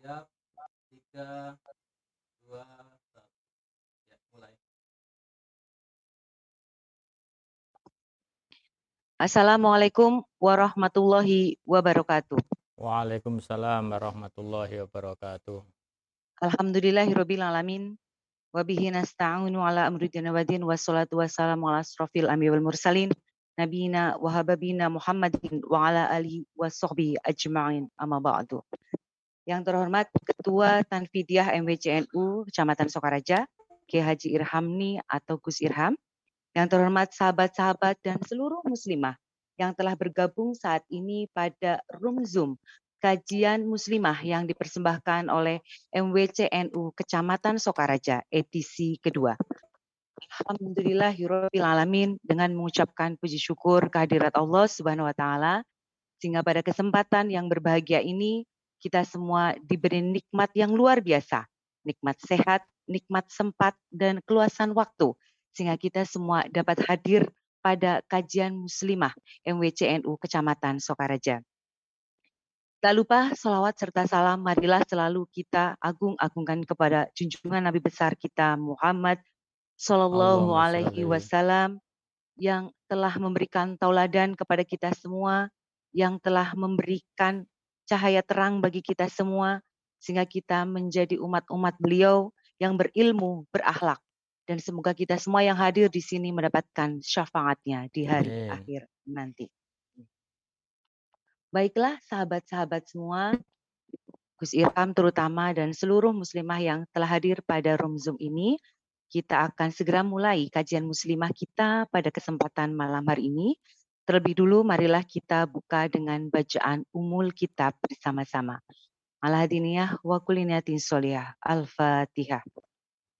Siap, 3, 2, 1. Ya, mulai. Assalamualaikum warahmatullahi wabarakatuh. Waalaikumsalam warahmatullahi wabarakatuh. Alhamdulillahirabbil alamin wa bihi nasta'inu ala amri dina waddin wassalatu wassalamu ala asrofil anbiya'i wal mursalin nabiyina wa habibina Muhammadin wa ala alihi washabbihi ajma'in amma ba'du. Yang terhormat Ketua Tanfidiyah MWCNU Kecamatan Sokaraja, Kiai Haji Irhamni atau Gus Irham. Yang terhormat sahabat-sahabat dan seluruh muslimah yang telah bergabung saat ini pada room Zoom kajian muslimah yang dipersembahkan oleh MWCNU Kecamatan Sokaraja edisi kedua. Alhamdulillahirabbil alamin, dengan mengucapkan puji syukur kehadirat Allah Subhanahu wa taala sehingga pada kesempatan yang berbahagia ini kita semua diberi nikmat yang luar biasa, nikmat sehat, nikmat sempat dan keluasan waktu sehingga kita semua dapat hadir pada kajian muslimah MWCNU Kecamatan Sokaraja. Tak lupa salawat serta salam marilah selalu kita agung-agungkan kepada junjungan Nabi besar kita Muhammad Sallallahu Allahumma Alaihi sholli. Wasallam yang telah memberikan tauladan kepada kita semua, yang telah memberikan cahaya terang bagi kita semua, sehingga kita menjadi umat-umat beliau yang berilmu, berakhlak. Dan semoga kita semua yang hadir di sini mendapatkan syafaatnya di hari Amin. akhir nanti. Baiklah sahabat-sahabat semua, Gus Irham terutama dan seluruh muslimah yang telah hadir pada room Zoom ini, kita akan segera mulai kajian muslimah kita pada kesempatan malam hari ini. Terlebih dulu marilah kita buka dengan bacaan umul kitab bersama-sama. Al-Hadiniyah wa kuliniyatin soliyah. Al-Fatihah.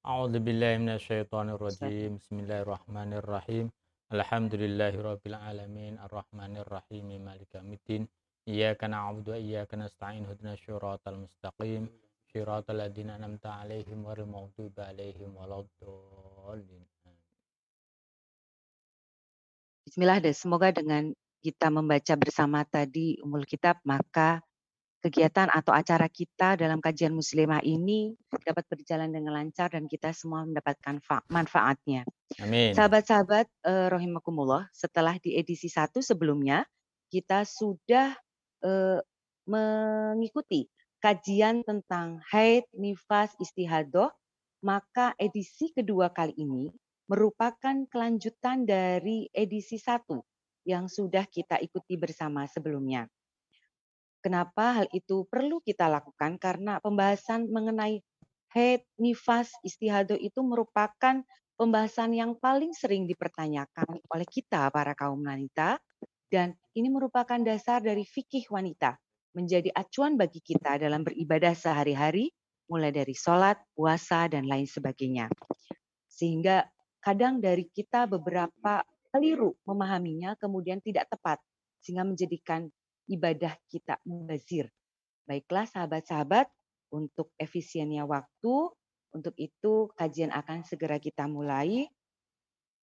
A'udzu billahi minasyaitonir rajim. Bismillahirrahmanirrahim. Alhamdulillahirabbil alamin arrahmanir rahim maliki yaumiddin. Iyyaka na'budu wa iyyaka nasta'in ihdinas siratal mustaqim. Shiratal ladzina an'amta 'alaihim ghairil maghdubi 'alaihim waladdallin. Bismillah dan semoga dengan kita membaca bersama tadi umul kitab maka kegiatan atau acara kita dalam kajian muslimah ini dapat berjalan dengan lancar dan kita semua mendapatkan manfaatnya. Amin. Sahabat-sahabat rahimakumullah, setelah di edisi 1 sebelumnya kita sudah mengikuti kajian tentang haid, nifas, istihadah, maka edisi kedua kali ini merupakan kelanjutan dari edisi 1 yang sudah kita ikuti bersama sebelumnya. Kenapa hal itu perlu kita lakukan? Karena pembahasan mengenai haid, nifas, istihadah itu merupakan pembahasan yang paling sering dipertanyakan oleh kita para kaum wanita dan ini merupakan dasar dari fikih wanita, menjadi acuan bagi kita dalam beribadah sehari-hari, mulai dari sholat, puasa, dan lain sebagainya. Sehingga kadang dari kita beberapa keliru memahaminya, kemudian tidak tepat, sehingga menjadikan ibadah kita mubazir. Baiklah sahabat-sahabat, untuk efisiennya waktu, untuk itu kajian akan segera kita mulai.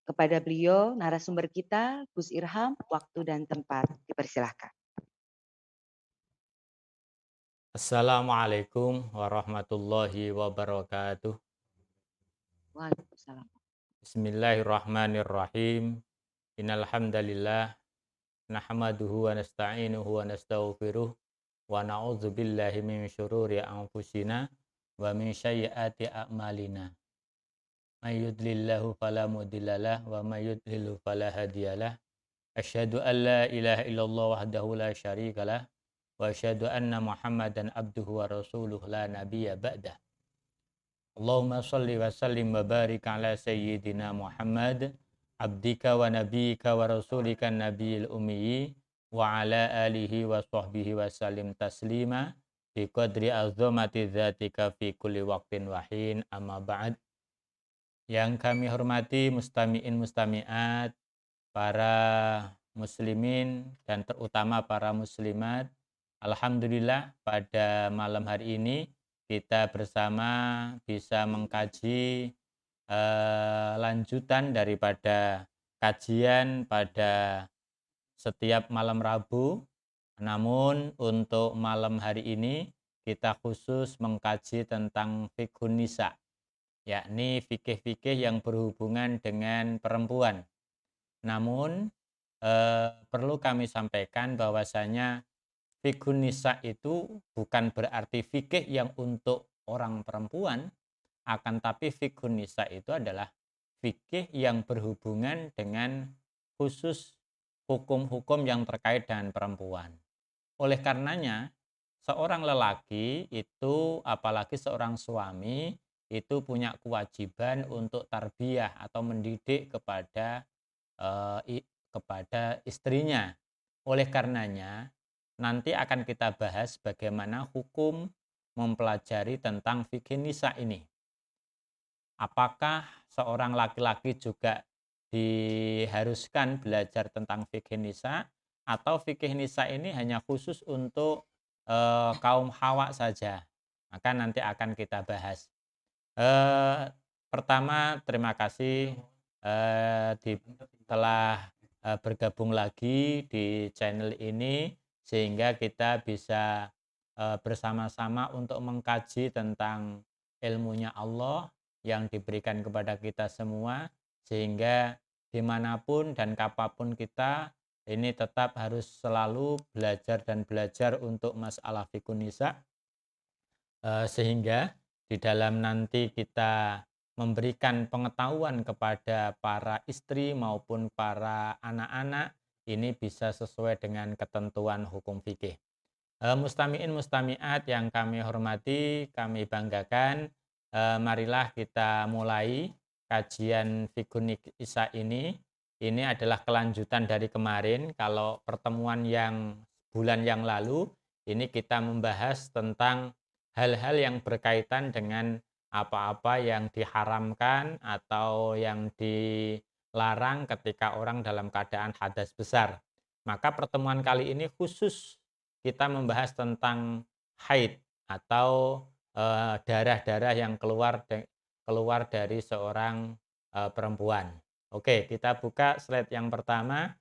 Kepada beliau, narasumber kita, Gus Irham, waktu dan tempat dipersilahkan. Assalamualaikum warahmatullahi wabarakatuh. Waalaikumsalam. Bismillahirrahmanirrahim. Innal hamdalillah nahmaduhu wa nasta'inuhu wa nastaghfiruh wa na'udzu billahi min syururi anfusina wa min sayyiati a'malina. May yudlillahu fala mudhillalah wa may yudlilhu fala hadiyalah. Asyhadu an la ilaha illallah wahdahu la syarikalah wa asyhadu anna Muhammadan abduhu wa rasuluh la nabiyya ba'dah. Allahumma shalli wa sallim wa barik ala sayyidina Muhammad abdika wa nabiyika wa rasulika nabiyil ummi wa ala alihi wa sahbihi wa sallim taslima bi qadri azamati dzatika fi kulli waqtin wa hin, amma ba'd. Yang kami hormati mustami'in mustami'at, para muslimin dan terutama para muslimat. Alhamdulillah pada malam hari ini kita bersama bisa mengkaji lanjutan daripada kajian pada setiap malam Rabu. Namun untuk malam hari ini kita khusus mengkaji tentang fiqhun nisa, yakni fikih-fikih yang berhubungan dengan perempuan. Namun perlu kami sampaikan bahwasanya fiqhun nisa itu bukan berarti fikih yang untuk orang perempuan, akan tapi fiqhun nisa itu adalah fikih yang berhubungan dengan khusus hukum-hukum yang terkait dengan perempuan. Oleh karenanya, seorang lelaki itu, apalagi seorang suami, itu punya kewajiban untuk tarbiyah atau mendidik kepada istrinya. Oleh karenanya, nanti akan kita bahas bagaimana hukum mempelajari tentang fikih nisa ini. Apakah seorang laki-laki juga diharuskan belajar tentang fikih nisa, atau fikih nisa ini hanya khusus untuk kaum hawa saja? Maka nanti akan kita bahas. Pertama, terima kasih telah bergabung lagi di channel ini, sehingga kita bisa bersama-sama untuk mengkaji tentang ilmunya Allah yang diberikan kepada kita semua, sehingga dimanapun dan kapanpun kita ini tetap harus selalu belajar dan belajar untuk masalah fikih nisa, sehingga di dalam nanti kita memberikan pengetahuan kepada para istri maupun para anak-anak, ini bisa sesuai dengan ketentuan hukum fikih. Mustami'in mustami'at yang kami hormati, kami banggakan, marilah kita mulai kajian fikih nisa ini. Ini adalah kelanjutan dari kemarin. Kalau pertemuan yang bulan yang lalu, ini kita membahas tentang hal-hal yang berkaitan dengan apa-apa yang diharamkan atau yang dilarang ketika orang dalam keadaan hadas besar. Maka pertemuan kali ini khusus kita membahas tentang haid atau darah-darah yang keluar dari seorang perempuan. Oke, kita buka slide yang pertama,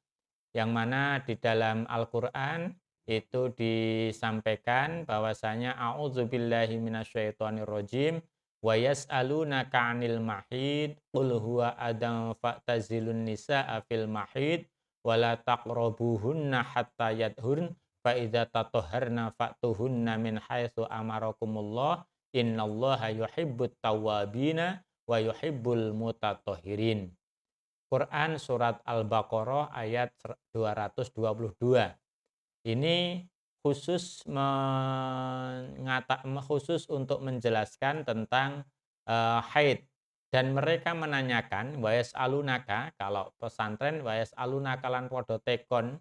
yang mana di dalam Al-Quran itu disampaikan bahwasanya a'udzubillahi minasyaitonirrajim wa yas'alunaka 'anil mahid qul huwa adam fa'tazilun nisaa fil mahid wala taqrabuhunna hatta yadhurn fa idza tatahharna fa'tuhunna min haitsu amarakumullah innallaha yuhibbut tawwabina wa yuhibbul mutatahhirin. Quran surat Al-Baqarah ayat 222. Ini khusus untuk menjelaskan tentang haid, dan mereka menanyakan wayas alunaka, kalau pesantren wayas alunaka lan podo tekon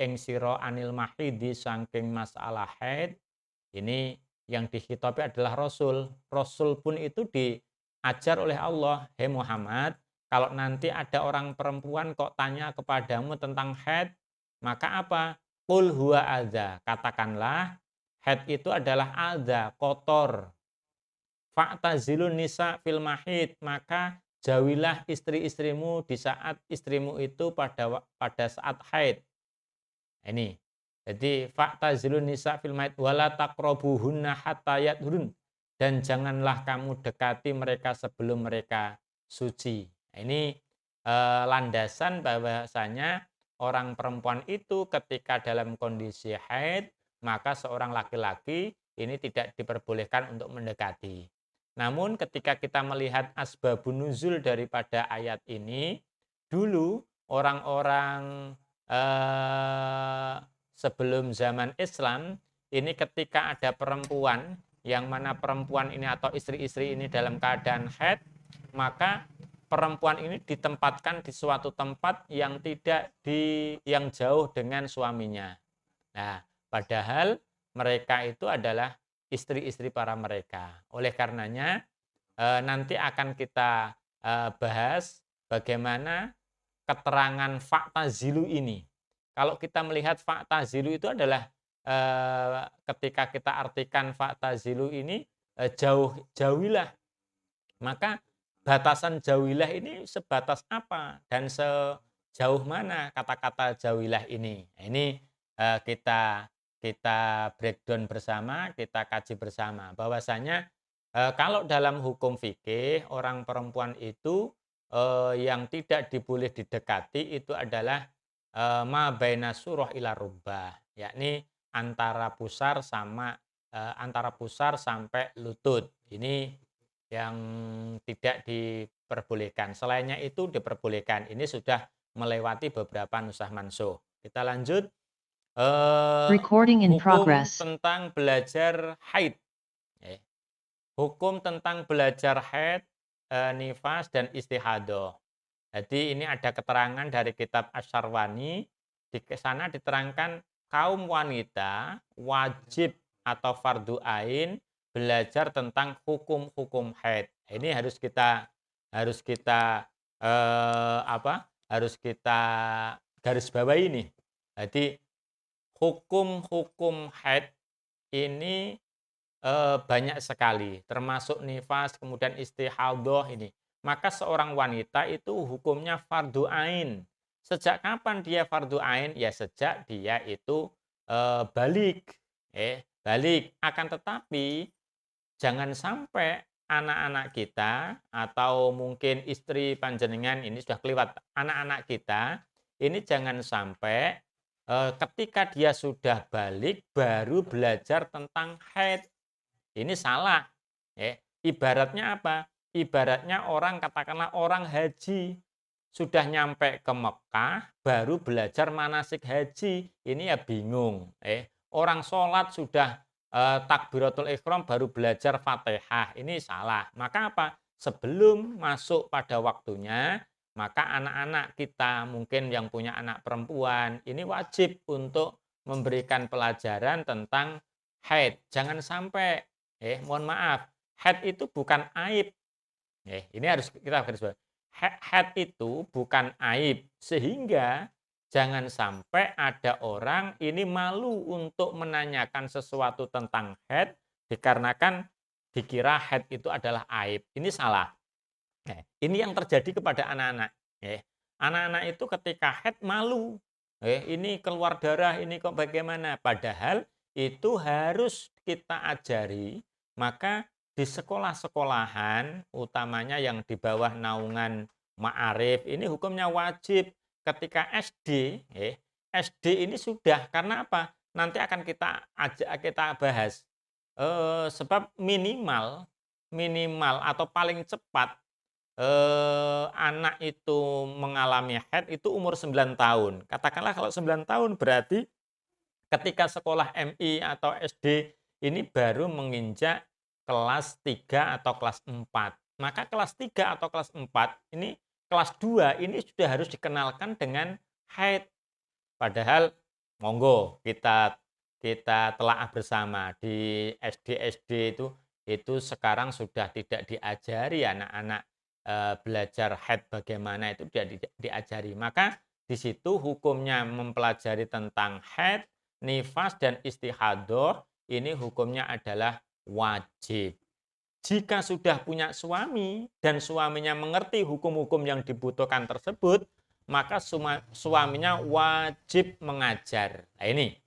ing sira anil mahidi saking masalah haid. Ini yang dihitopi adalah Rasul. Rasul pun itu diajar oleh Allah, "Hei Muhammad, kalau nanti ada orang perempuan kok tanya kepadamu tentang haid, maka apa? Qul huwa adza." Katakanlah, haid itu adalah adza, kotor. Fa'tazilun nisa fil mahid, maka jauhilah istri-istrimu di saat istrimu itu pada saat haid. Ini. Jadi fa'tazilun nisa fil mahid wala taqrabuhunna hatta yadhurun, dan janganlah kamu dekati mereka sebelum mereka suci. Ini landasan bahwasanya orang perempuan itu ketika dalam kondisi haid, maka seorang laki-laki ini tidak diperbolehkan untuk mendekati. Namun ketika kita melihat asbabun nuzul daripada ayat ini, dulu orang-orang sebelum zaman Islam, ini ketika ada perempuan, yang mana perempuan ini atau istri-istri ini dalam keadaan haid, maka perempuan ini ditempatkan di suatu tempat yang yang jauh dengan suaminya. Nah, padahal mereka itu adalah istri-istri para mereka. Oleh karenanya nanti akan kita bahas bagaimana keterangan fakta zilu ini. Kalau kita melihat fakta zilu itu adalah ketika kita artikan fakta zilu ini jauhilah. Maka batasan jauhilah ini sebatas apa dan sejauh mana kata-kata jauhilah ini. Ini kita kita breakdown bersama, kita kaji bersama. Bahwasanya kalau dalam hukum fikih, orang perempuan itu yang tidak diboleh didekati itu adalah ma baina surah ila rubbah, yakni antara pusar sampai lutut. Ini yang tidak diperbolehkan. Selainnya itu diperbolehkan. Ini sudah melewati beberapa nusakh mansukh. Kita lanjut. Recording in Hukum progress. tentang belajar haid. Hukum tentang belajar haid, nifas, dan istihadah. Jadi ini ada keterangan dari kitab Asy-Syarwani. Di sana diterangkan kaum wanita wajib atau fardu ain belajar tentang hukum-hukum haid. Ini harus kita harus kita garis bawahi ini. Jadi hukum-hukum haid ini banyak sekali, termasuk nifas, kemudian istihadah ini. Maka seorang wanita itu hukumnya fardu ain. Sejak kapan dia fardu ain? Ya sejak dia itu balik. Balik. Akan tetapi jangan sampai anak-anak kita atau mungkin istri panjenengan ini sudah kelewat. Anak-anak kita ini jangan sampai ketika dia sudah balik baru belajar tentang haid. Ini salah. Ibaratnya apa? Ibaratnya orang, katakanlah orang haji. Sudah nyampe ke Mekah, baru belajar manasik haji. Ini ya bingung. Orang sholat sudah takbiratul ihram, baru belajar Fatihah. Ini salah. Maka apa? Sebelum masuk pada waktunya, maka anak-anak kita, mungkin yang punya anak perempuan, ini wajib untuk memberikan pelajaran tentang haid. Jangan sampai mohon maaf, haid itu bukan aib. Ini harus kita garis bawahi. Haid itu bukan aib, sehingga jangan sampai ada orang ini malu untuk menanyakan sesuatu tentang haid dikarenakan dikira haid itu adalah aib. Ini salah. Ini yang terjadi kepada anak-anak. Anak-anak itu ketika haid malu. Ini keluar darah, ini kok bagaimana? Padahal itu harus kita ajari. Maka di sekolah-sekolahan, utamanya yang di bawah naungan ma'arif, ini hukumnya wajib. Ketika SD, SD ini sudah, karena apa? Nanti akan kita bahas. Sebab minimal atau paling cepat anak itu mengalami haid itu umur 9 tahun. Katakanlah kalau 9 tahun berarti ketika sekolah MI atau SD ini baru menginjak kelas 3 atau kelas 4. Maka kelas 3 atau kelas 4 ini, kelas 2 ini sudah harus dikenalkan dengan haid. Padahal monggo kita telaah bersama di SD itu sekarang sudah tidak diajari anak-anak belajar haid bagaimana, itu tidak diajari. Maka di situ hukumnya mempelajari tentang haid, nifas, dan istihadah ini hukumnya adalah wajib. Jika sudah punya suami dan suaminya mengerti hukum-hukum yang dibutuhkan tersebut, maka suaminya wajib mengajar. Nah ini.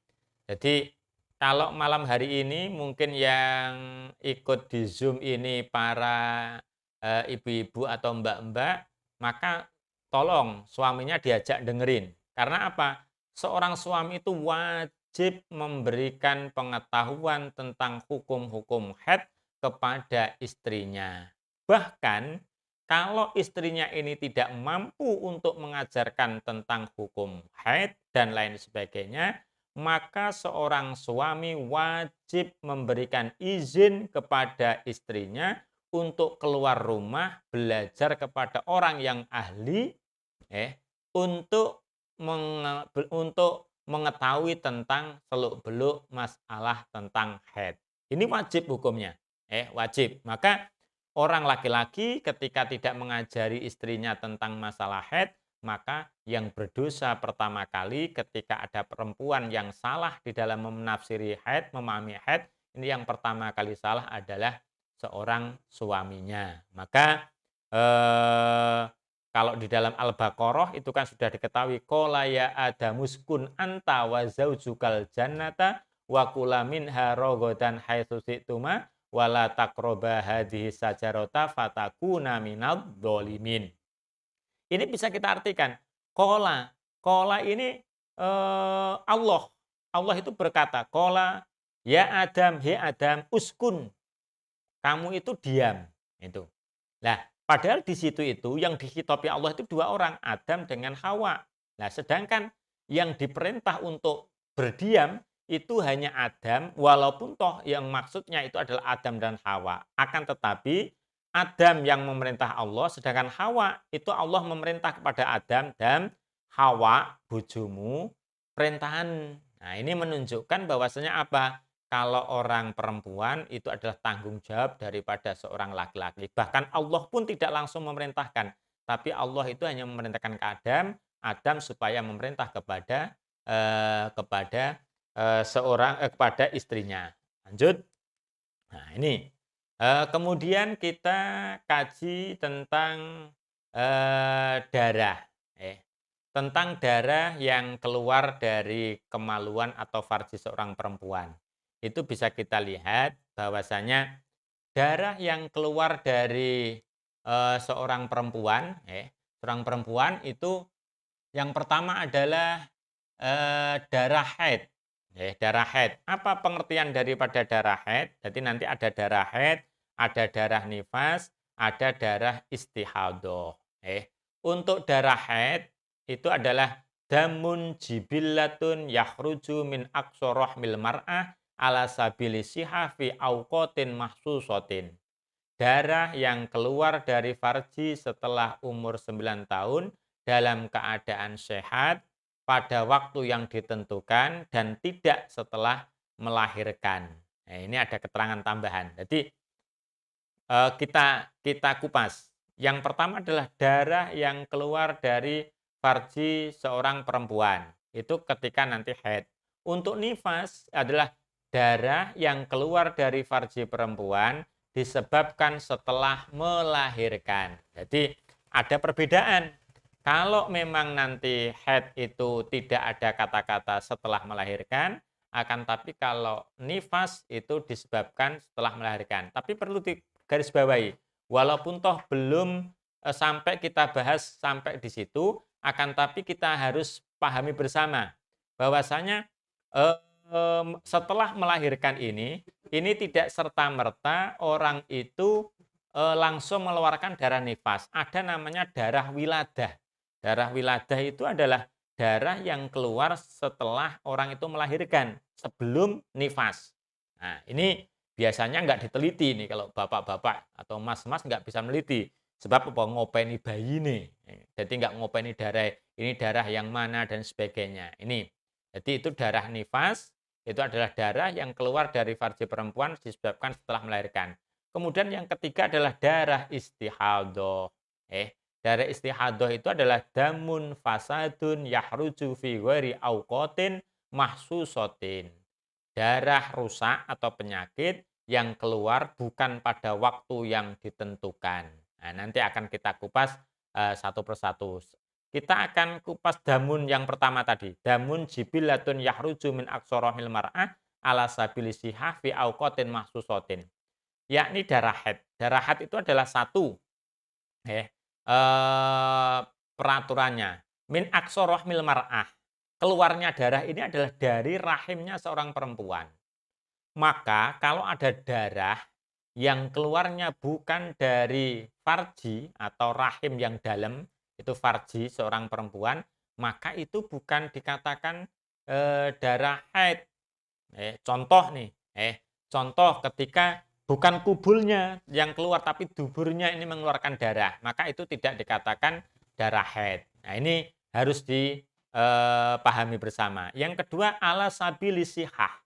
Jadi kalau malam hari ini mungkin yang ikut di Zoom ini para ibu-ibu atau mbak-mbak, maka tolong suaminya diajak dengerin. Karena apa? Seorang suami itu wajib memberikan pengetahuan tentang hukum-hukum haid kepada istrinya. Bahkan kalau istrinya ini tidak mampu untuk mengajarkan tentang hukum haid dan lain sebagainya, maka seorang suami wajib memberikan izin kepada istrinya untuk keluar rumah belajar kepada orang yang ahli untuk mengetahui tentang seluk-beluk masalah tentang haid. Ini wajib hukumnya, wajib. Maka orang laki-laki ketika tidak mengajari istrinya tentang masalah haid, maka yang berdosa pertama kali ketika ada perempuan yang salah di dalam menafsiri haid, memahami haid, ini yang pertama kali salah adalah seorang suaminya. Maka kalau di dalam Al-Baqarah itu kan sudah diketahui qala ya adamuskun anta wa zaujukal jannata wa kula minha ragadan haitsu syi'tuma wa la taqraba hadhihi sajarata fatakuna minadh dhalimin. Ini bisa kita artikan qala. Qala ini Allah. Allah itu berkata, qala ya Adam, he Adam, uskun. Kamu itu diam. Itu. Nah, padahal di situ itu yang dikhitabi Allah itu dua orang, Adam dengan Hawa. Nah, sedangkan yang diperintah untuk berdiam itu hanya Adam, walaupun toh yang maksudnya itu adalah Adam dan Hawa. Akan tetapi Adam yang memerintah Allah, sedangkan Hawa itu Allah memerintah kepada Adam dan Hawa, bojomu, perintahan. Nah, ini menunjukkan bahwasanya apa? Kalau orang perempuan itu adalah tanggung jawab daripada seorang laki-laki. Bahkan Allah pun tidak langsung memerintahkan, tapi Allah itu hanya memerintahkan ke Adam supaya memerintah kepada istrinya. Lanjut. Nah, ini kemudian kita kaji tentang darah, tentang darah yang keluar dari kemaluan atau farji seorang perempuan. Itu bisa kita lihat bahwasanya darah yang keluar dari seorang perempuan itu yang pertama adalah darah haid. Darah haid. Apa pengertian daripada darah haid? Jadi nanti ada darah haid, ada darah nifas, ada darah istihadah. Untuk darah haid itu adalah damun jibillatun yakhruju min aqsa rahmil mar'ah ala sabili siha fi auqatin mahsusatin. Darah yang keluar dari farji setelah umur 9 tahun dalam keadaan sehat pada waktu yang ditentukan dan tidak setelah melahirkan. Nah, ini ada keterangan tambahan. Jadi kita kupas. Yang pertama adalah darah yang keluar dari farji seorang perempuan. Itu ketika nanti haid. Untuk nifas adalah darah yang keluar dari farji perempuan disebabkan setelah melahirkan. Jadi ada perbedaan. Kalau memang nanti haid itu tidak ada kata-kata setelah melahirkan, akan tapi kalau nifas itu disebabkan setelah melahirkan. Tapi perlu digarisbawahi, walaupun toh belum sampai kita bahas sampai di situ, akan tapi kita harus pahami bersama bahwasanya setelah melahirkan ini tidak serta-merta orang itu langsung mengeluarkan darah nifas. Ada namanya darah wiladah. Darah wiladah itu adalah darah yang keluar setelah orang itu melahirkan, sebelum nifas. Nah, ini biasanya nggak diteliti nih kalau bapak-bapak atau mas-mas nggak bisa meneliti. Sebab apa? Ngopeni bayi nih. Jadi nggak ngopeni darah, ini darah yang mana dan sebagainya. Ini. Jadi itu darah nifas, itu adalah darah yang keluar dari farji perempuan disebabkan setelah melahirkan. Kemudian yang ketiga adalah darah istihadah. Darah istihadah itu adalah damun fasadun yahruju fi ghairi auqatin mahsusatin. Darah rusak atau penyakit yang keluar bukan pada waktu yang ditentukan. Nah, nanti akan kita kupas satu persatu. Kita akan kupas damun yang pertama tadi. Damun jibillatun yahruju min aqsarahil mar'ah ala sabili sihah fi auqatin mahsusatin. Yakni darah haid. Darah haid itu adalah satu peraturannya min aqsa rahmil mar'ah. Keluarnya darah ini adalah dari rahimnya seorang perempuan. Maka kalau ada darah yang keluarnya bukan dari farji atau rahim yang dalam, itu farji seorang perempuan, maka itu bukan dikatakan darah haid. Contoh nih, contoh ketika bukan kubulnya yang keluar, tapi duburnya ini mengeluarkan darah, maka itu tidak dikatakan darah haid. Nah, ini harus dipahami bersama. Yang kedua, ala sabili sihah.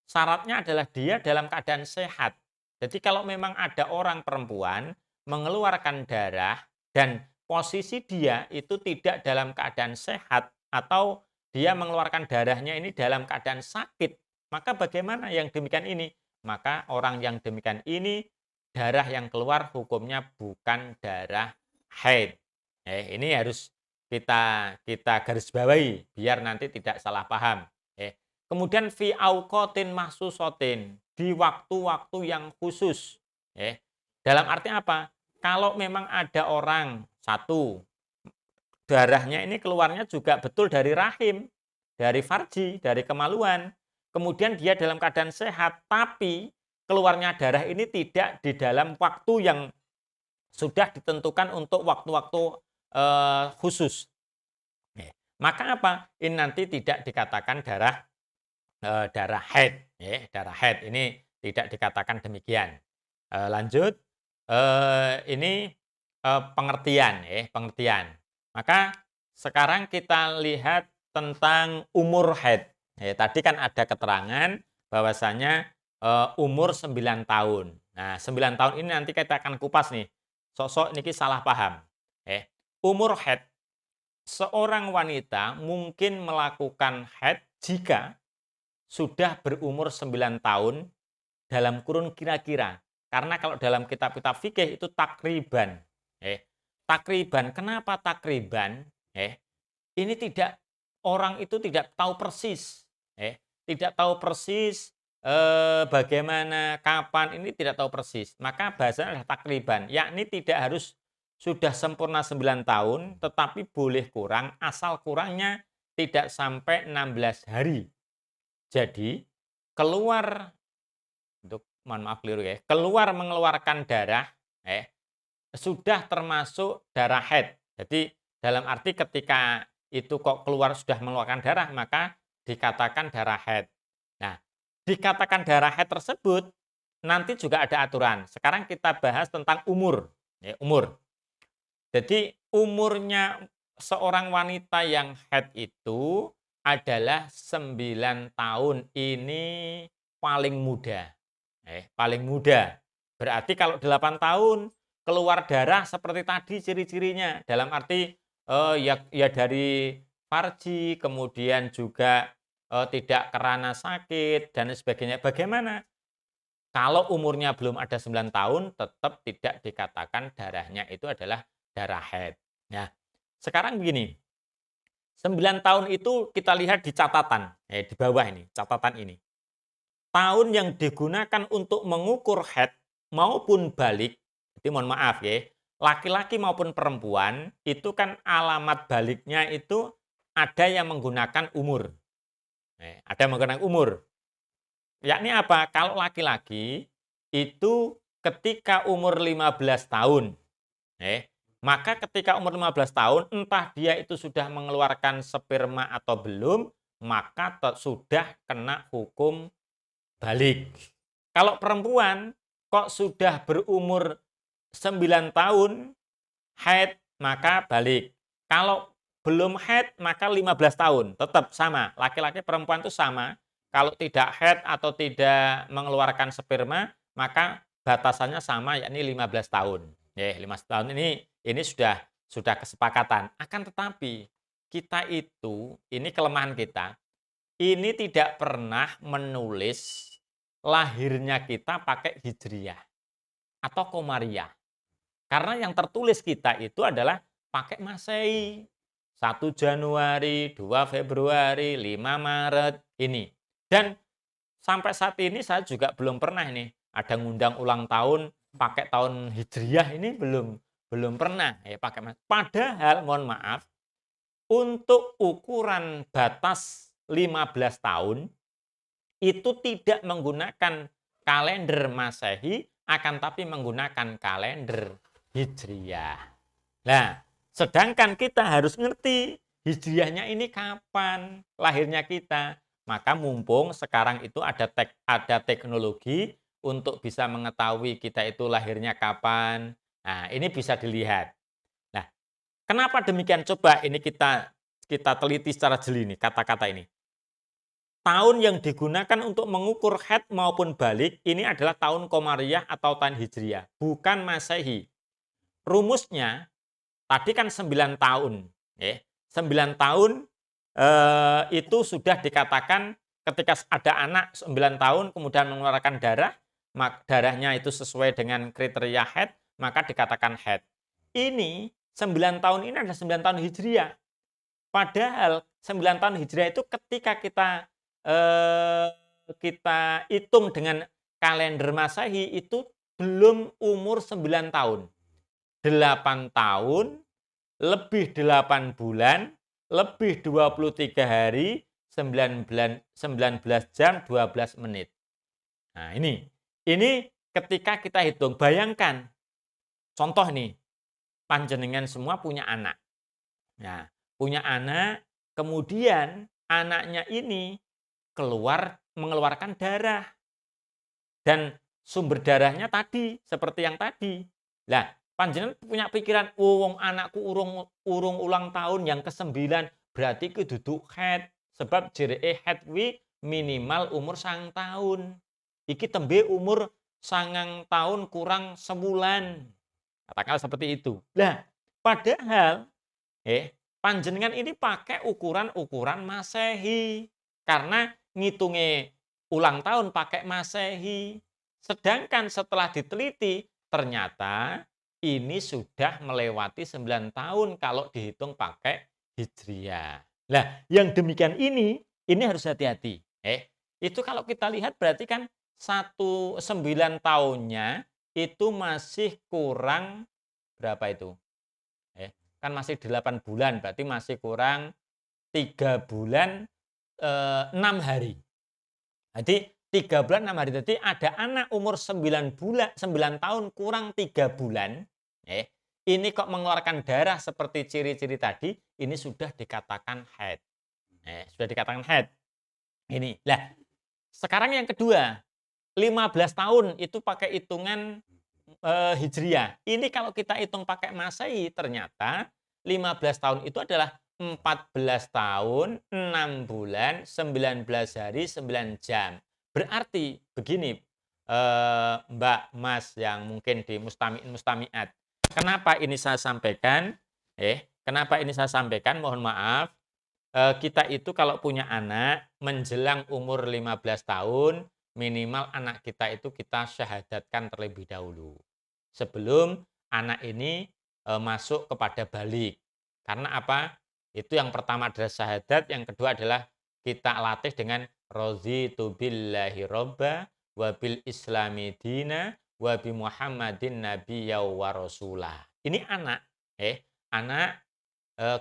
Syaratnya adalah dia dalam keadaan sehat. Jadi kalau memang ada orang perempuan mengeluarkan darah dan posisi dia itu tidak dalam keadaan sehat atau dia mengeluarkan darahnya ini dalam keadaan sakit, maka bagaimana yang demikian ini? Maka orang yang demikian ini darah yang keluar hukumnya bukan darah haid. Ini harus kita garis bawahi biar nanti tidak salah paham. Kemudian fi auqatin mahsusatin, di waktu-waktu yang khusus. Ya. Dalam arti apa? Kalau memang ada orang satu darahnya ini keluarnya juga betul dari rahim, dari farji, dari kemaluan. Kemudian dia dalam keadaan sehat, tapi keluarnya darah ini tidak di dalam waktu yang sudah ditentukan untuk waktu-waktu khusus. Maka apa? Ini nanti tidak dikatakan darah haid. Darah haid ini tidak dikatakan demikian. Lanjut, ini pengertian. Pengertian. Maka sekarang kita lihat tentang umur haid. Tadi kan ada keterangan bahwasanya umur 9 tahun. Nah, 9 tahun ini nanti kita akan kupas nih. Sosok niki salah paham. Umur haid, seorang wanita mungkin melakukan haid jika sudah berumur 9 tahun dalam kurun kira-kira. Karena kalau dalam kitab-kitab fikih itu takriban. Takriban. Kenapa takriban? Ini tidak, orang itu tidak tahu persis. Tidak tahu persis bagaimana, kapan, ini tidak tahu persis. Maka bahasanya adalah takriban, yakni tidak harus sudah sempurna 9 tahun, tetapi boleh kurang, asal kurangnya tidak sampai 16 hari. Jadi, keluar, mohon maaf keliru ya, keluar mengeluarkan darah, sudah termasuk darah haid. Jadi, dalam arti ketika itu kok keluar sudah mengeluarkan darah, maka dikatakan darah haid. Nah, dikatakan darah haid tersebut nanti juga ada aturan. Sekarang kita bahas tentang umur. Umur. Jadi umurnya seorang wanita yang haid itu adalah 9 tahun. Ini paling muda. Paling muda. Berarti kalau 8 tahun keluar darah seperti tadi ciri-cirinya. Dalam arti ya dari farji, kemudian juga tidak karena sakit dan sebagainya. Bagaimana? Kalau umurnya belum ada 9 tahun, tetap tidak dikatakan darahnya itu adalah darah haid. Nah, sekarang begini. 9 tahun itu kita lihat di catatan, di bawah ini, catatan ini. Tahun yang digunakan untuk mengukur haid maupun balik, jadi mohon maaf ya, laki-laki maupun perempuan itu kan alamat baliknya itu ada yang menggunakan umur. Ada yang menggunakan umur. Yakni apa? Kalau laki-laki itu ketika umur 15 tahun. Maka ketika umur 15 tahun, entah dia itu sudah mengeluarkan sperma atau belum, maka sudah kena hukum balik. Kalau perempuan kok sudah berumur 9 tahun, haid, maka balik. Kalau belum haid, maka 15 tahun. Tetap sama. Laki-laki perempuan itu sama. Kalau tidak haid atau tidak mengeluarkan sperma, maka batasannya sama, yakni 15 tahun. 15 tahun ini sudah kesepakatan. Akan tetapi, kita itu, ini kelemahan kita, ini tidak pernah menulis lahirnya kita pakai hijriyah atau komariah. Karena yang tertulis kita itu adalah pakai Masehi. 1 Januari, 2 Februari, 5 Maret, ini. Dan sampai saat ini saya juga belum pernah nih ada ngundang ulang tahun pakai tahun hijriyah, ini belum pernah pakai Masehi. Padahal mohon maaf, untuk ukuran batas 15 tahun itu tidak menggunakan kalender Masehi, akan tapi menggunakan kalender hijriyah. Nah, sedangkan kita harus ngerti hijriyahnya ini kapan lahirnya kita. Maka mumpung sekarang itu ada teknologi untuk bisa mengetahui kita itu lahirnya kapan. Nah, ini bisa dilihat. Nah, kenapa demikian? Coba ini kita teliti secara jeli nih kata-kata ini. Tahun yang digunakan untuk mengukur haid maupun balik ini adalah tahun Qamariyah atau tahun Hijriyah, bukan Masehi. Rumusnya tadi kan 9 tahun. 9 tahun itu sudah dikatakan ketika ada anak 9 tahun kemudian mengeluarkan darah, darahnya itu sesuai dengan kriteria haid, maka dikatakan haid. Ini 9 tahun ini adalah 9 tahun Hijriyah. Padahal 9 tahun Hijriyah itu ketika kita kita hitung dengan kalender Masehi itu belum umur 9 tahun. 8 tahun, lebih 8 bulan, lebih 23 hari, 19 jam, 12 menit. Nah ini ketika kita hitung, bayangkan, contoh nih, panjenengan semua punya anak. Nah, punya anak, kemudian anaknya ini mengeluarkan darah. Dan sumber darahnya tadi, seperti yang tadi. Lah, panjenengan punya pikiran, wong anakku urung ulang tahun yang ke-9, berarti kudu haid. Sebab jereke haid kuwi minimal umur 9 tahun. Iki tembe umur 9 tahun kurang sebulan. Katakanlah seperti itu. Lah, padahal panjenengan ini pakai ukuran-ukuran Masehi. Karena ngitungnya ulang tahun pakai Masehi. Sedangkan setelah diteliti, ternyata ini sudah melewati 9 tahun kalau dihitung pakai Hijriah. Nah, yang demikian ini harus hati-hati. Itu kalau kita lihat berarti kan 9 tahunnya itu masih kurang berapa itu? Kan masih 8 bulan, berarti masih kurang 3 bulan 6 hari. Jadi 3 bulan 6 hari. Jadi ada anak umur 9 tahun kurang 3 bulan. Ini kok mengeluarkan darah seperti ciri-ciri tadi, ini sudah dikatakan haid. Sudah dikatakan haid. Ini. Lah, sekarang yang kedua, 15 tahun itu pakai hitungan Hijriah. Ini kalau kita hitung pakai Masehi, ternyata 15 tahun itu adalah 14 tahun, 6 bulan, 19 hari, 9 jam. Berarti begini, Mbak, Mas yang mungkin di Mustami'in Mustami'at. Kenapa ini saya sampaikan? Kenapa ini saya sampaikan? Mohon maaf. Kita itu kalau punya anak menjelang umur 15 tahun, minimal anak kita itu kita syahadatkan terlebih dahulu. Sebelum anak ini masuk kepada balik. Karena apa? Itu yang pertama adalah syahadat, yang kedua adalah kita latih dengan raditu billahi robba wa bil islami dina wa bi Muhammadin nabiyya wa rasulah. Ini anak, anak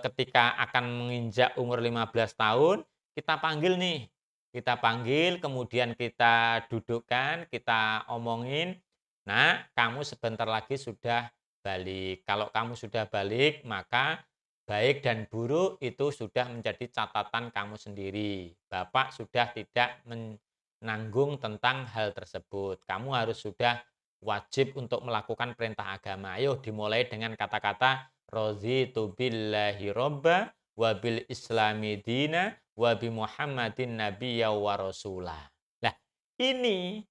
ketika akan menginjak umur 15 tahun, kita panggil nih. Kita panggil, kemudian kita dudukkan, kita omongin, nah kamu sebentar lagi sudah balik. Kalau kamu sudah balik, maka baik dan buruk itu sudah menjadi catatan kamu sendiri. Bapak sudah tidak menanggung tentang hal tersebut. Kamu harus sudah wajib untuk melakukan perintah agama. Ayo dimulai dengan kata-kata raditu billahi robba wa bil islami dina wa bi Muhammadin nabiyya wa rasulah. Nah, ini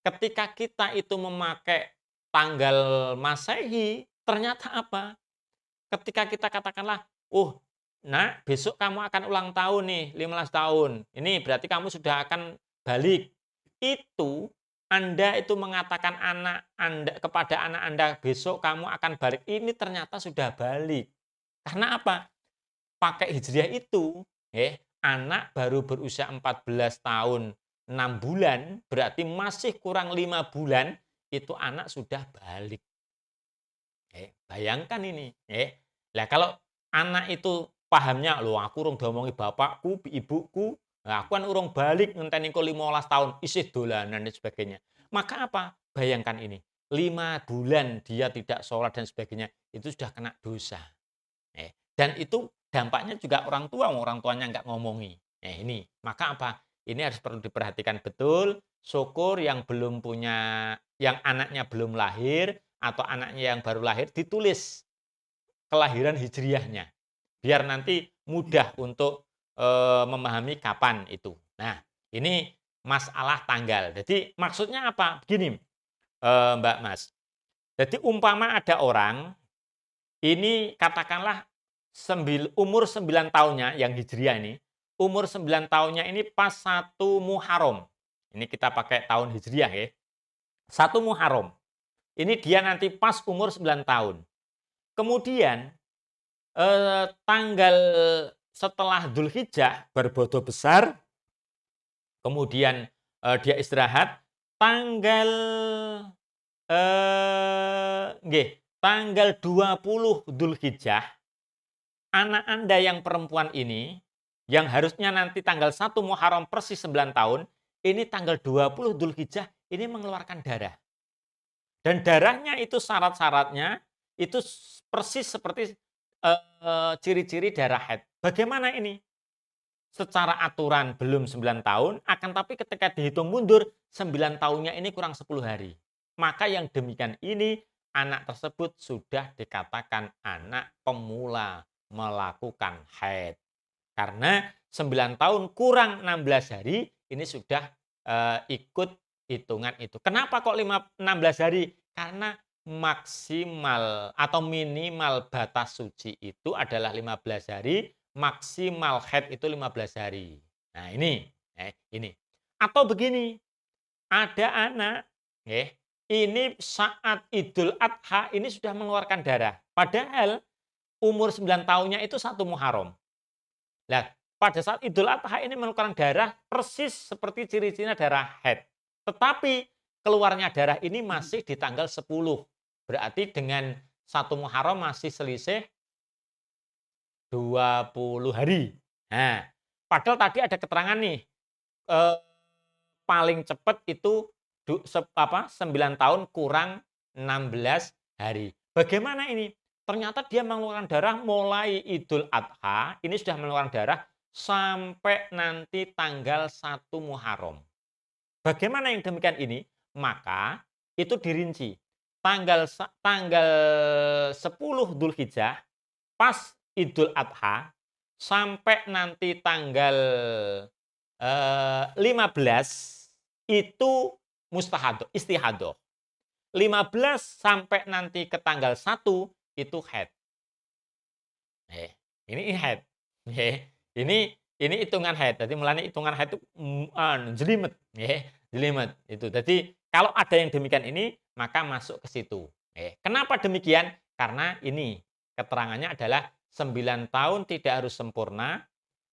ketika kita itu memakai tanggal Masehi, ternyata apa? Ketika kita katakanlah, nak, besok kamu akan ulang tahun nih, 15 tahun. Ini berarti kamu sudah akan balik. Itu Anda itu mengatakan kepada anak Anda, besok kamu akan balik. Ini ternyata sudah balik. Karena apa? Pakai Hijriah itu, anak baru berusia 14 tahun 6 bulan, berarti masih kurang 5 bulan, itu anak sudah balik. Bayangkan ini. Lah kalau anak itu pahamnya, loh aku urung diomongi bapakku, ibuku, nah aku kan urung balik ngenteni kok 15 tahun, isih dolanan dan sebagainya. Maka apa? Bayangkan ini, 5 bulan dia tidak sholat dan sebagainya, itu sudah kena dosa. Dan itu dampaknya juga orang tuanya nggak ngomongi. Ini, maka apa? Ini harus perlu diperhatikan betul. Syukur yang belum punya, yang anaknya belum lahir atau anaknya yang baru lahir ditulis kelahiran hijriahnya. Biar nanti mudah untuk memahami kapan itu. Nah, ini masalah tanggal. Jadi maksudnya apa? Begini, Mbak Mas. Jadi umpama ada orang, ini katakanlah umur 9 tahunnya yang hijriah ini, umur 9 tahunnya ini pas 1 Muharram. Ini kita pakai tahun hijriah ya. 1 Muharram. Ini dia nanti pas umur 9 tahun. Kemudian tanggal setelah Dzulhijjah berbodo besar, kemudian dia istirahat, tanggal tanggal 20 Dzulhijjah, anak Anda yang perempuan ini, yang harusnya nanti tanggal 1 Muharram persis 9 tahun, ini tanggal 20 Dzulhijjah ini mengeluarkan darah. Dan darahnya itu syarat-syaratnya itu persis seperti ciri-ciri darah haid. Bagaimana ini? Secara aturan belum 9 tahun, akan tapi ketika dihitung mundur, 9 tahunnya ini kurang 10 hari. Maka yang demikian ini, anak tersebut sudah dikatakan anak pemula melakukan haid. Karena 9 tahun kurang 16 hari, ini sudah ikut hitungan itu. Kenapa kok 16 hari? Karena maksimal atau minimal batas suci itu adalah 15 hari, maksimal haid itu 15 hari. Nah ini. Atau begini, ada anak, ini saat Idul Adha ini sudah mengeluarkan darah. Padahal umur 9 tahunnya itu 1 Muharram. Nah, pada saat Idul Adha ini mengeluarkan darah persis seperti ciri-cirinya darah haid. Tetapi keluarnya darah ini masih di tanggal 10. Berarti dengan 1 Muharram masih selisih 20 hari. Nah, padahal tadi ada keterangan nih, paling cepat itu 9 tahun kurang 16 hari. Bagaimana ini? Ternyata dia mengeluarkan darah mulai Idul Adha, ini sudah mengeluarkan darah sampai nanti tanggal 1 Muharram. Bagaimana yang demikian ini? Maka itu dirinci. Tanggal 10 Dzulhijjah pas Idul Adha sampai nanti tanggal 15 itu istihadoh. 15 sampai nanti ke tanggal 1 itu haid. Ini haid. Ini hitungan haid. Jadi mulanya hitungan haid itu jelimet, jelimet itu. Jadi kalau ada yang demikian ini maka masuk ke situ. Kenapa demikian? Karena ini keterangannya adalah 9 tahun tidak harus sempurna,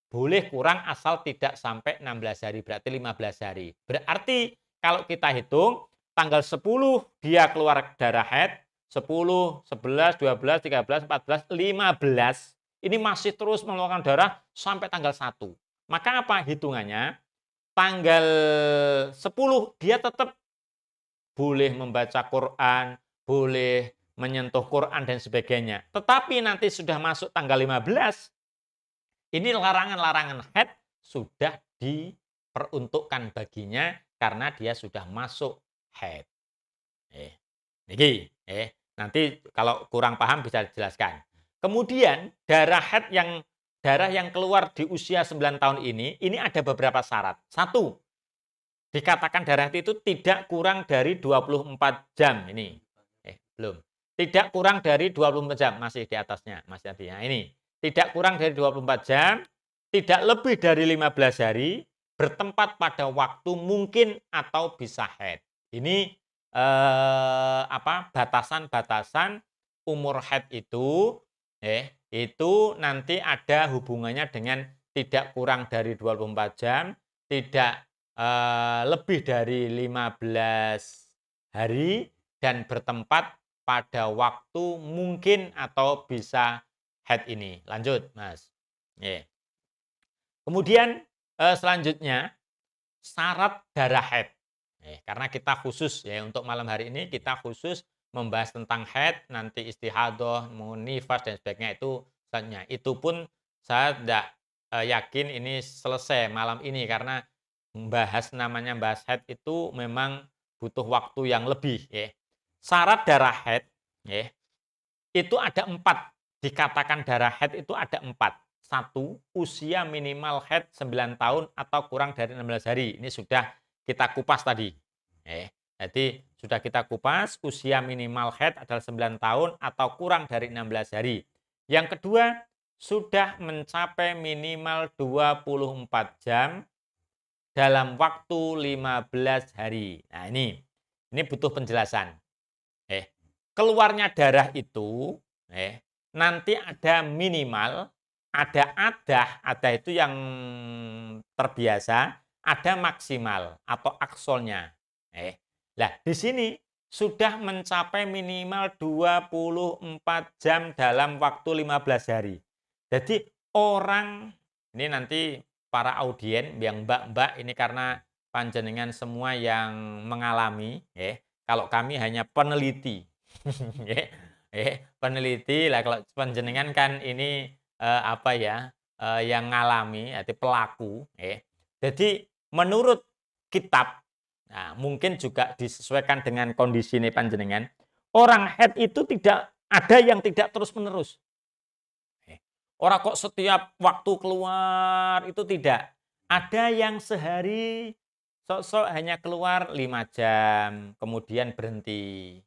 boleh kurang asal tidak sampai 16 hari, berarti 15 hari. Berarti kalau kita hitung tanggal 10 dia keluar darah haid, 10, 11, 12, 13, 14, 15 ini masih terus mengeluarkan darah sampai tanggal 1. Maka apa hitungannya? Tanggal 10 dia tetap boleh membaca Quran, boleh menyentuh Quran dan sebagainya. Tetapi nanti sudah masuk tanggal 15, ini larangan-larangan haid sudah diperuntukkan baginya karena dia sudah masuk haid. Nanti kalau kurang paham bisa dijelaskan. Kemudian darah haid darah yang keluar di usia 9 tahun ini ada beberapa syarat. 1, dikatakan darah itu tidak kurang dari 24 jam ini. Belum. Tidak kurang dari 24 jam, masih di atasnya, masih artinya ini. Tidak kurang dari 24 jam, tidak lebih dari 15 hari, bertempat pada waktu mungkin atau bisa haid. Ini batasan-batasan umur haid itu nanti ada hubungannya dengan tidak kurang dari 24 jam, tidak lebih dari 15 hari, dan bertempat pada waktu mungkin atau bisa haid ini. Lanjut, Mas. Kemudian selanjutnya syarat darah haid. Karena kita khusus untuk malam hari ini kita khusus membahas tentang haid, nanti istihadoh, nifas dan sebagainya itu selanjutnya. Itu pun saya tidak yakin ini selesai malam ini karena bahas haid itu memang butuh waktu yang lebih. Syarat darah haid itu ada 4. Dikatakan darah haid itu ada 4. 1, usia minimal haid 9 tahun atau kurang dari 16 hari. Ini sudah kita kupas tadi. Jadi sudah kita kupas usia minimal haid adalah 9 tahun atau kurang dari 16 hari. Yang kedua, sudah mencapai minimal 24 jam dalam waktu 15 hari. Nah, ini butuh penjelasan. Keluarnya darah itu nanti ada minimal, ada adah itu yang terbiasa, ada maksimal atau aksolnya. Nah, di sini sudah mencapai minimal 24 jam dalam waktu 15 hari. Jadi orang, ini nanti para audien yang mbak-mbak ini karena panjenengan semua yang mengalami, kalau kami hanya peneliti. Peneliti lah, kalau panjenengan kan ini yang ngalami, arti pelaku. Jadi menurut kitab, nah, mungkin juga disesuaikan dengan kondisi ini panjenengan, orang head itu tidak ada yang tidak terus-menerus. Orang kok setiap waktu keluar itu tidak. Ada yang sehari sok-sok hanya keluar 5 jam, kemudian berhenti.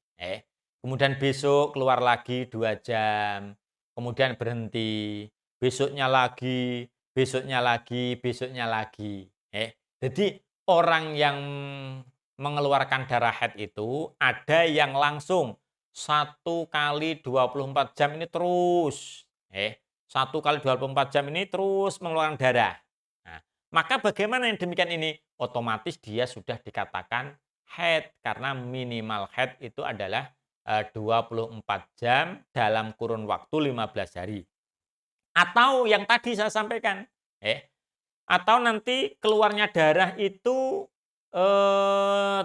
Kemudian besok keluar lagi 2 jam, kemudian berhenti. Besoknya lagi, besoknya lagi, besoknya lagi. Jadi orang yang mengeluarkan darah haid itu ada yang langsung 1 kali 24 jam ini terus. 1 kali 24 jam ini terus mengeluarkan darah. Nah, maka bagaimana yang demikian ini? Otomatis dia sudah dikatakan haid karena minimal haid itu adalah 24 jam dalam kurun waktu 15 hari. Atau yang tadi saya sampaikan, atau nanti keluarnya darah itu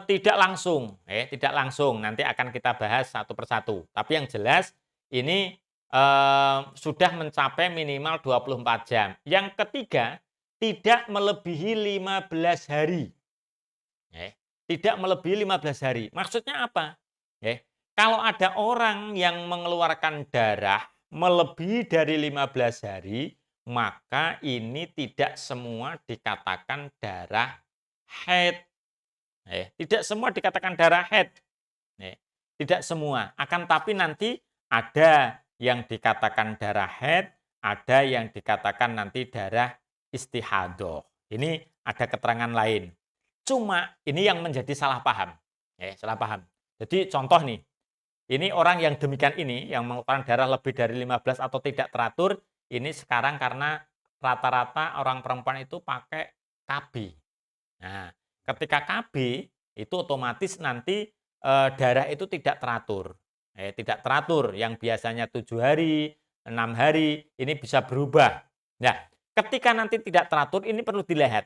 tidak langsung, tidak langsung. Nanti akan kita bahas satu persatu. Tapi yang jelas ini sudah mencapai minimal 24 jam. Yang ketiga, tidak melebihi 15 hari. Tidak melebihi 15 hari. Maksudnya apa? Kalau ada orang yang mengeluarkan darah melebihi dari 15 hari, maka ini tidak semua dikatakan darah haid. Tidak semua dikatakan darah haid. Tidak semua. Akan tapi nanti ada yang dikatakan darah haid, ada yang dikatakan nanti darah istihadoh. Ini ada keterangan lain. Cuma ini yang menjadi salah paham. Salah paham. Jadi contoh nih, ini orang yang demikian ini, yang mengeluarkan darah lebih dari 15 atau tidak teratur, ini sekarang karena rata-rata orang perempuan itu pakai KB. Nah, ketika KB itu otomatis nanti darah itu tidak teratur. Tidak teratur, yang biasanya 7 hari, 6 hari, ini bisa berubah. Nah, ketika nanti tidak teratur, ini perlu dilihat.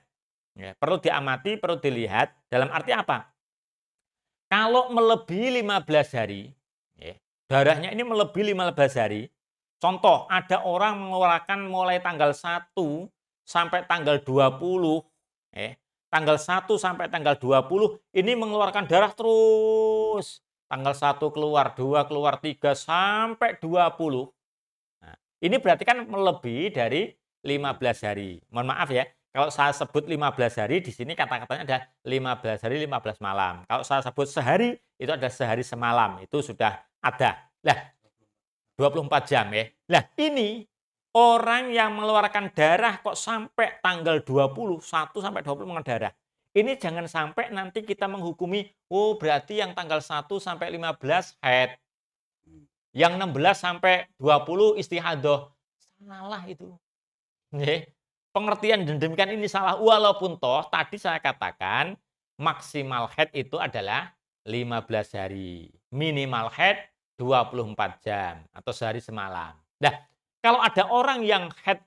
Perlu diamati, perlu dilihat. Dalam arti apa? Kalau melebihi 15 hari, darahnya ini melebihi 15 hari, contoh ada orang mengeluarkan mulai tanggal 1 sampai tanggal 20, tanggal 1 sampai tanggal 20 ini mengeluarkan darah terus. Tanggal 1 keluar, 2 keluar, 3 sampai 20. Nah, ini berarti kan melebihi dari 15 hari. Mohon maaf ya, kalau saya sebut 15 hari, di sini kata-katanya ada 15 hari, 15 malam. Kalau saya sebut sehari, itu ada sehari semalam. Itu sudah ada. Nah, 24 jam ya. Nah, ini orang yang mengeluarkan darah kok sampai tanggal 20, 1 sampai 20 mengeluarkan darah. Ini jangan sampai nanti kita menghukumi, oh berarti yang tanggal 1 sampai 15 haid. Yang 16 sampai 20 istihadoh. Salah itu. Pengertian demikian ini salah. Walaupun toh tadi saya katakan maksimal haid itu adalah 15 hari. Minimal haid 24 jam atau sehari semalam. Nah, kalau ada orang yang haid,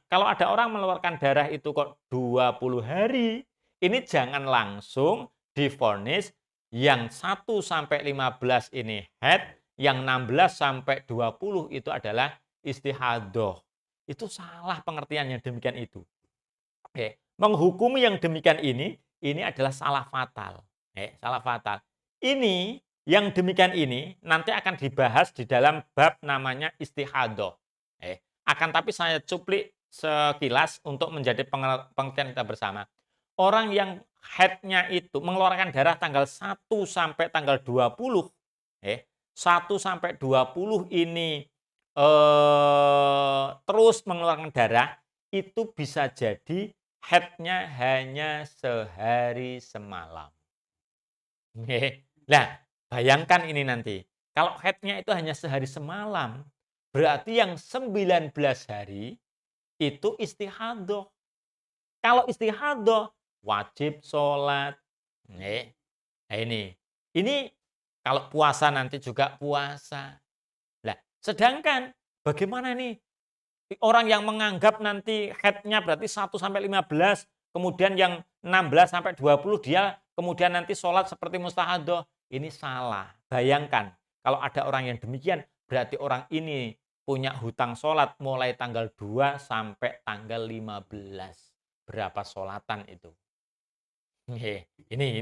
kalau ada orang mengeluarkan darah itu kok 20 hari, ini jangan langsung divonis yang 1 sampai 15 ini haid, yang 16 sampai 20 itu adalah istihadoh. Itu salah pengertian yang demikian itu. Menghukumi yang demikian ini adalah salah fatal. Salah fatal. Ini yang demikian ini nanti akan dibahas di dalam bab namanya istihadoh. Akan tapi saya cuplik sekilas untuk menjadi pengertian kita bersama. Orang yang haidnya itu mengeluarkan darah tanggal 1 sampai tanggal 20. 1 sampai 20 ini terus mengeluarkan darah, itu bisa jadi haidnya hanya sehari semalam. Nah, bayangkan ini nanti. Kalau haidnya itu hanya sehari semalam, berarti yang 19 hari itu istihadoh. Kalau istihadah wajib sholat. Nah, ini kalau puasa nanti juga puasa. Nah, sedangkan bagaimana nih orang yang menganggap nanti haidnya berarti 1 sampai 15, kemudian yang 16 sampai 20 dia kemudian nanti sholat seperti mustahadah. Ini salah. Bayangkan kalau ada orang yang demikian, berarti orang ini punya hutang sholat mulai tanggal 2 sampai tanggal 15. Berapa sholatan itu? Ini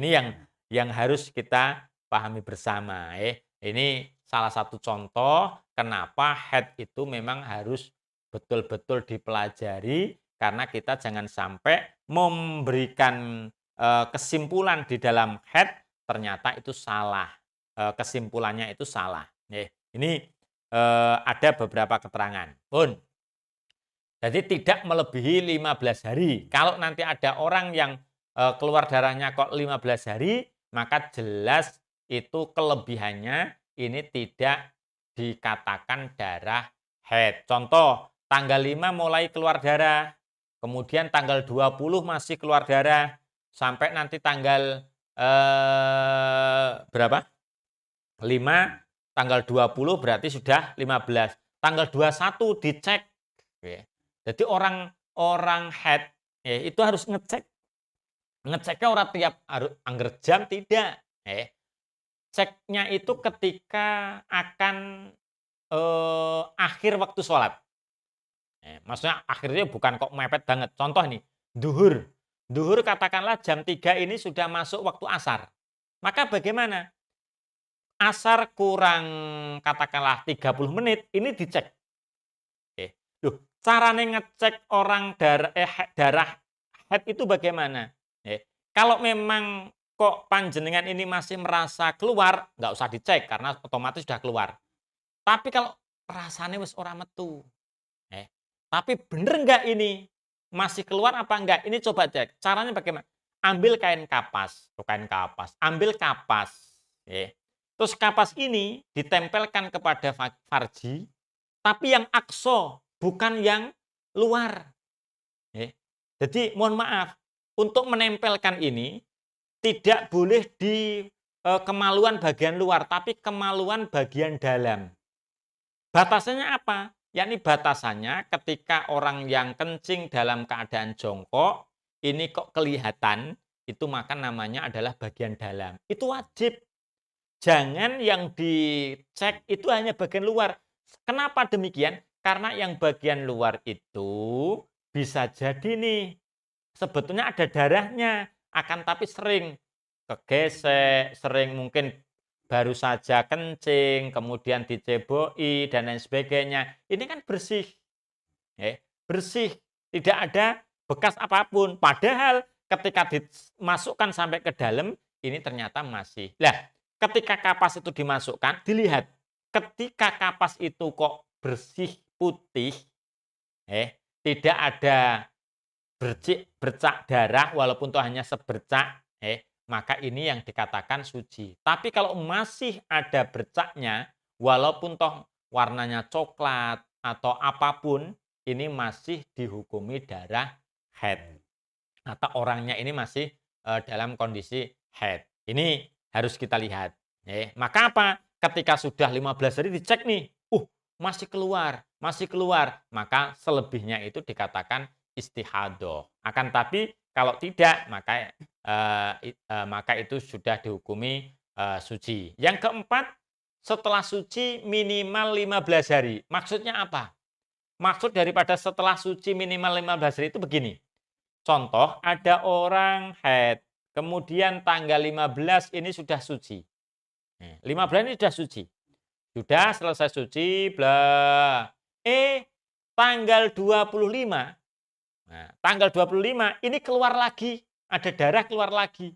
yang harus kita pahami bersama. Ini salah satu contoh kenapa haid itu memang harus betul-betul dipelajari, karena kita jangan sampai memberikan kesimpulan di dalam haid ternyata itu salah. Kesimpulannya itu salah. Ini ada beberapa keterangan. Jadi tidak melebihi 15 hari. Kalau nanti ada orang yang keluar darahnya kok 15 hari, maka jelas itu kelebihannya ini tidak dikatakan darah haid. Contoh, tanggal 5 mulai keluar darah, kemudian tanggal 20 masih keluar darah, sampai nanti tanggal berapa? 5, tanggal 20 berarti sudah 15. Tanggal 21 dicek. Jadi orang haid itu harus ngecek. Ngeceknya orang tiap angger jam tidak. Ceknya itu ketika akan akhir waktu sholat. Maksudnya akhirnya bukan kok mepet banget. Contoh nih, duhur. Duhur katakanlah jam 3 ini sudah masuk waktu asar. Maka bagaimana? Asar kurang katakanlah 30 menit, ini dicek. Loh, caranya ngecek orang darah haid itu bagaimana? Kalau memang kok panjenengan ini masih merasa keluar, nggak usah dicek karena otomatis sudah keluar. Tapi kalau rasanya wis ora metu, tapi bener nggak ini masih keluar apa enggak? Ini coba cek. Caranya bagaimana? Ambil kain kapas, ambil kapas. Terus kapas ini ditempelkan kepada farji, tapi yang akso, bukan yang luar. Jadi mohon maaf, untuk menempelkan ini tidak boleh di kemaluan bagian luar, tapi kemaluan bagian dalam. Batasannya apa? Yakni batasannya ketika orang yang kencing dalam keadaan jongkok, ini kok kelihatan, itu maka namanya adalah bagian dalam. Itu wajib. Jangan yang dicek itu hanya bagian luar. Kenapa demikian? Karena yang bagian luar itu bisa jadi nih, sebetulnya ada darahnya, akan tapi sering kegesek, sering mungkin baru saja kencing, kemudian diceboi, dan lain sebagainya. Ini kan bersih. Bersih, tidak ada bekas apapun. Padahal ketika dimasukkan sampai ke dalam, ini ternyata masih. Lah, ketika kapas itu dimasukkan, dilihat. Ketika kapas itu kok bersih, putih, tidak ada bercak darah, walaupun itu hanya sebercak, maka ini yang dikatakan suci. Tapi kalau masih ada bercaknya, walaupun toh warnanya coklat atau apapun, ini masih dihukumi darah haid. Atau orangnya ini masih dalam kondisi haid. Ini harus kita lihat. Maka apa? Ketika sudah 15 hari dicek nih, masih keluar, maka selebihnya itu dikatakan istihadah. Akan tapi kalau tidak, maka itu sudah dihukumi suci. Yang keempat, setelah suci minimal 15 hari. Maksudnya apa? Maksud daripada setelah suci minimal 15 hari itu begini. Contoh, ada orang haid, kemudian tanggal 15 ini sudah suci. 15 ini sudah suci. Sudah selesai suci, bla. Tanggal 25. Nah, tanggal 25 ini keluar lagi, ada darah keluar lagi.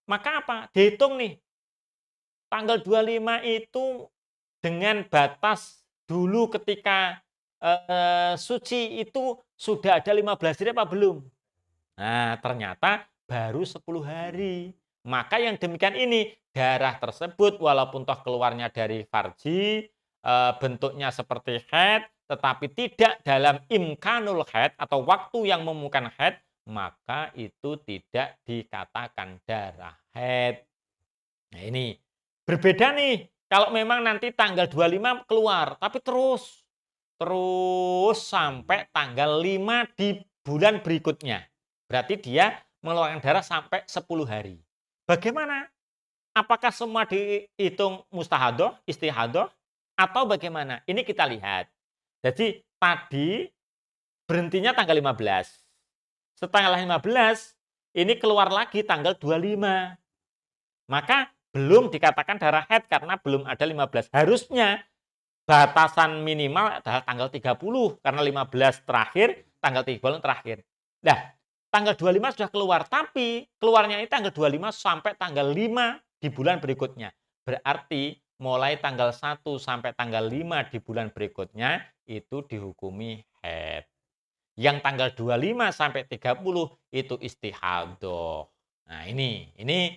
Maka apa? Dihitung nih. Tanggal 25 itu dengan batas dulu ketika suci itu sudah ada 15 hari apa belum? Nah, ternyata baru 10 hari. Maka yang demikian ini, darah tersebut walaupun toh keluarnya dari farji, bentuknya seperti haid, tetapi tidak dalam imkanul haid atau waktu yang memungkinkan haid, maka itu tidak dikatakan darah haid. Nah ini, berbeda nih kalau memang nanti tanggal 25 keluar, tapi terus sampai tanggal 5 di bulan berikutnya. Berarti dia mengeluarkan darah sampai 10 hari. Bagaimana? Apakah semua dihitung mustahadoh, istihadoh, atau bagaimana? Ini kita lihat. Jadi tadi berhentinya tanggal 15. Setelah 15, ini keluar lagi tanggal 25. Maka belum dikatakan darah haid karena belum ada 15. Harusnya batasan minimal adalah tanggal 30 karena 15 terakhir, tanggal 30 terakhir. Nah, tanggal 25 sudah keluar, tapi keluarnya ini tanggal 25 sampai tanggal 5 di bulan berikutnya. Berarti mulai tanggal 1 sampai tanggal 5 di bulan berikutnya itu dihukumi haid. Yang tanggal 25 sampai 30 itu istihadoh. Nah, ini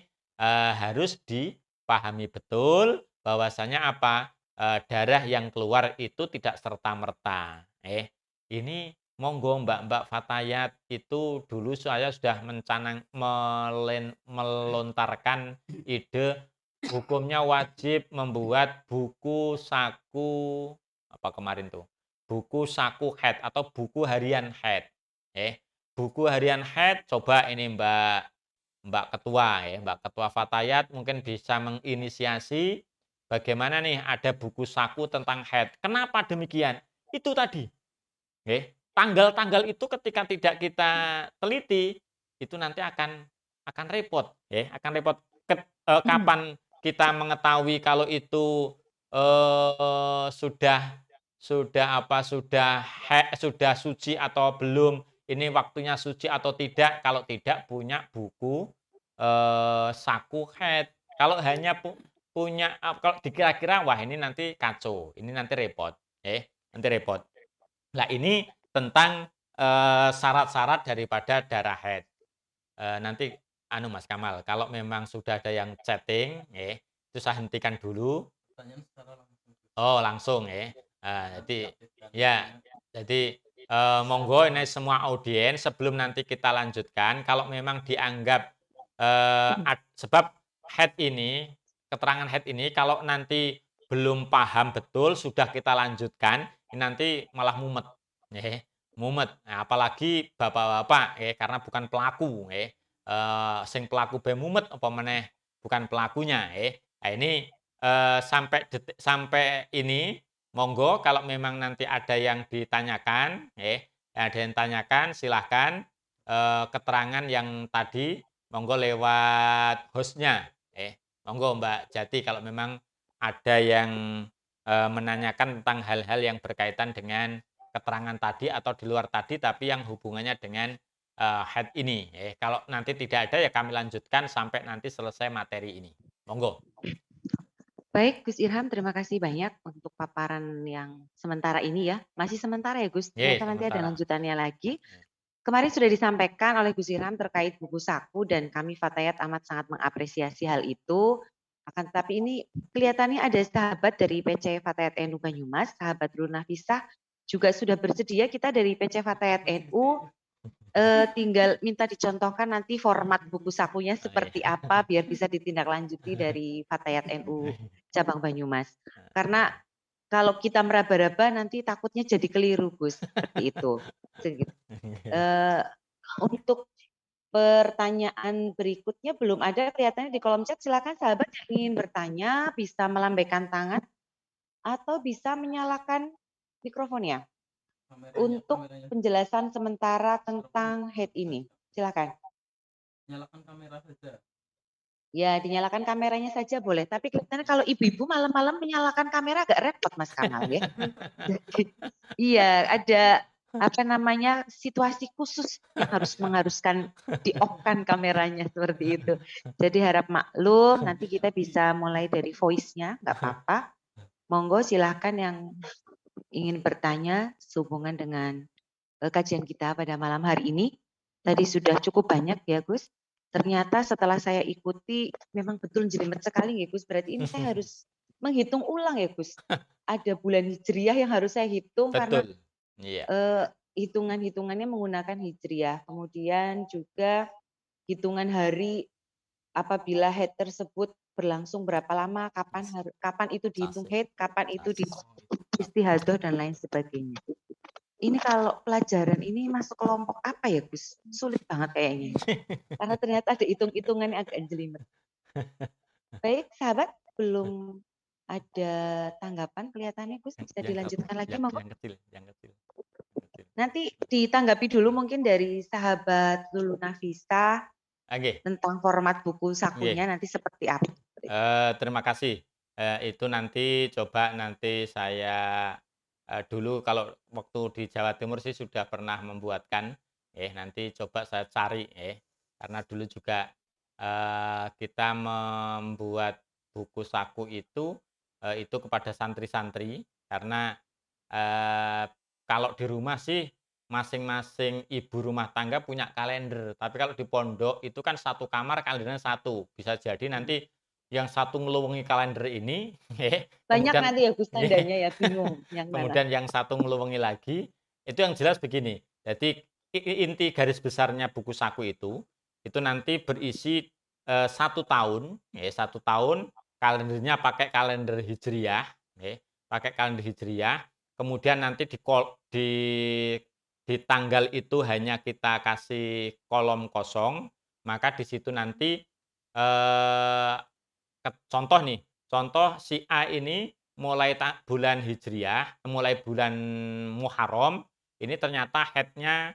harus dipahami betul bahwasanya apa? Darah yang keluar itu tidak serta-merta. Ini monggo Mbak-mbak Fatayat, itu dulu saya sudah melontarkan ide hukumnya wajib membuat buku saku apa kemarin tuh? Buku saku haid atau buku harian haid. Buku harian haid coba ini Mbak Ketua Mbak Ketua Fatayat mungkin bisa menginisiasi bagaimana nih ada buku saku tentang haid. Kenapa demikian? Itu tadi. Tanggal-tanggal itu ketika tidak kita teliti itu nanti akan repot, akan repot. Kapan kita mengetahui kalau itu sudah suci atau belum, ini waktunya suci atau tidak, kalau tidak punya buku saku haid. Kalau hanya punya kalau dikira-kira wah ini nanti kacau, ini nanti repot, nanti repot. Nah ini tentang syarat-syarat daripada darah haid. Nanti Mas Kamal, kalau memang sudah ada yang chatting, itu saya hentikan dulu. Oh langsung jadi ya, jadi monggo ini semua audiens sebelum nanti kita lanjutkan, kalau memang dianggap sebab haid ini, keterangan haid ini kalau nanti belum paham betul sudah kita lanjutkan, ini nanti malah mumet, mumet. Nah, apalagi bapak-bapak, karena bukan pelaku, sing pelaku be mumet apa meneh bukan pelakunya, Nah ini sampai ini monggo kalau memang nanti ada yang ditanyakan, ada yang tanyakan silahkan keterangan yang tadi monggo lewat hostnya, monggo Mbak Jati kalau memang ada yang menanyakan tentang hal-hal yang berkaitan dengan keterangan tadi atau di luar tadi tapi yang hubungannya dengan haid ini. Kalau nanti tidak ada ya kami lanjutkan sampai nanti selesai materi ini. Monggo. Baik, Gus Irham, terima kasih banyak untuk paparan yang sementara ini ya. Masih sementara ya Gus, ternyata nanti ada lanjutannya lagi. Kemarin sudah disampaikan oleh Gus Irham terkait buku saku dan kami Fatayat amat sangat mengapresiasi hal itu. Akan tetapi ini kelihatannya ada sahabat dari PC Fatayat NU Banyumas, sahabat Runa Nafisah juga sudah bersedia. Kita dari PC Fatayat NU tinggal minta dicontohkan nanti format buku sakunya seperti apa biar bisa ditindaklanjuti dari Fatayat NU cabang Banyumas. Karena kalau kita meraba-raba nanti takutnya jadi keliru Gus, seperti itu. Untuk pertanyaan berikutnya belum ada kelihatannya di kolom chat. Silakan sahabat yang ingin bertanya bisa melambaikan tangan atau bisa menyalakan mikrofonnya untuk penjelasan sementara tentang haid ini. Silakan. Nyalakan kamera saja. Ya, dinyalakan kameranya saja boleh. Tapi kelihatannya kalau ibu-ibu malam-malam menyalakan kamera agak repot Mas Kamal ya. Jadi, iya, ada apa namanya situasi khusus yang mengharuskan di-off-kan kameranya seperti itu. Jadi harap maklum, nanti kita bisa mulai dari voice-nya, nggak apa-apa. Monggo silahkan yang ingin bertanya sehubungan dengan kajian kita pada malam hari ini. Tadi sudah cukup banyak ya Gus. Ternyata setelah saya ikuti memang betul jelimet sekali ya Gus. Berarti ini saya harus menghitung ulang ya Gus. Ada bulan hijriah yang harus saya hitung betul. karena hitungannya menggunakan hijriah. Kemudian juga hitungan hari apabila haid tersebut berlangsung berapa lama, kapan itu dihitung haid, kapan itu istihadah dan lain sebagainya. Ini kalau pelajaran ini masuk kelompok apa ya, Gus? Sulit banget kayaknya. Karena ternyata ada hitung-hitungan yang agak jelimet. Baik, sahabat, belum ada tanggapan kelihatannya, Gus. Bisa dilanjutkan lagi, monggo. Yang kecil. Nanti ditanggapi dulu mungkin dari sahabat Lulu Nafisa tentang format buku sakunya nanti seperti apa. Terima kasih. Itu nanti coba nanti saya dulu kalau waktu di Jawa Timur sih sudah pernah membuatkan. Nanti coba saya cari karena dulu juga kita membuat buku saku itu kepada santri-santri karena kalau di rumah sih masing-masing ibu rumah tangga punya kalender, tapi kalau di pondok itu kan satu kamar kalendernya satu. Bisa jadi nanti yang satu ngeluwengi kalender ini, Banyak kemudian nanti ya Gus tandanya ya, bingung yang mana. kemudian yang satu ngeluwengi lagi. Itu yang jelas begini. Jadi inti garis besarnya buku saku itu nanti berisi 1 tahun, 1 tahun kalendernya pakai kalender hijriah, pakai kalender hijriah. Kemudian nanti di tanggal itu hanya kita kasih kolom kosong, maka di situ nanti contoh si A ini mulai bulan Hijriah, mulai bulan Muharram, ini ternyata haidnya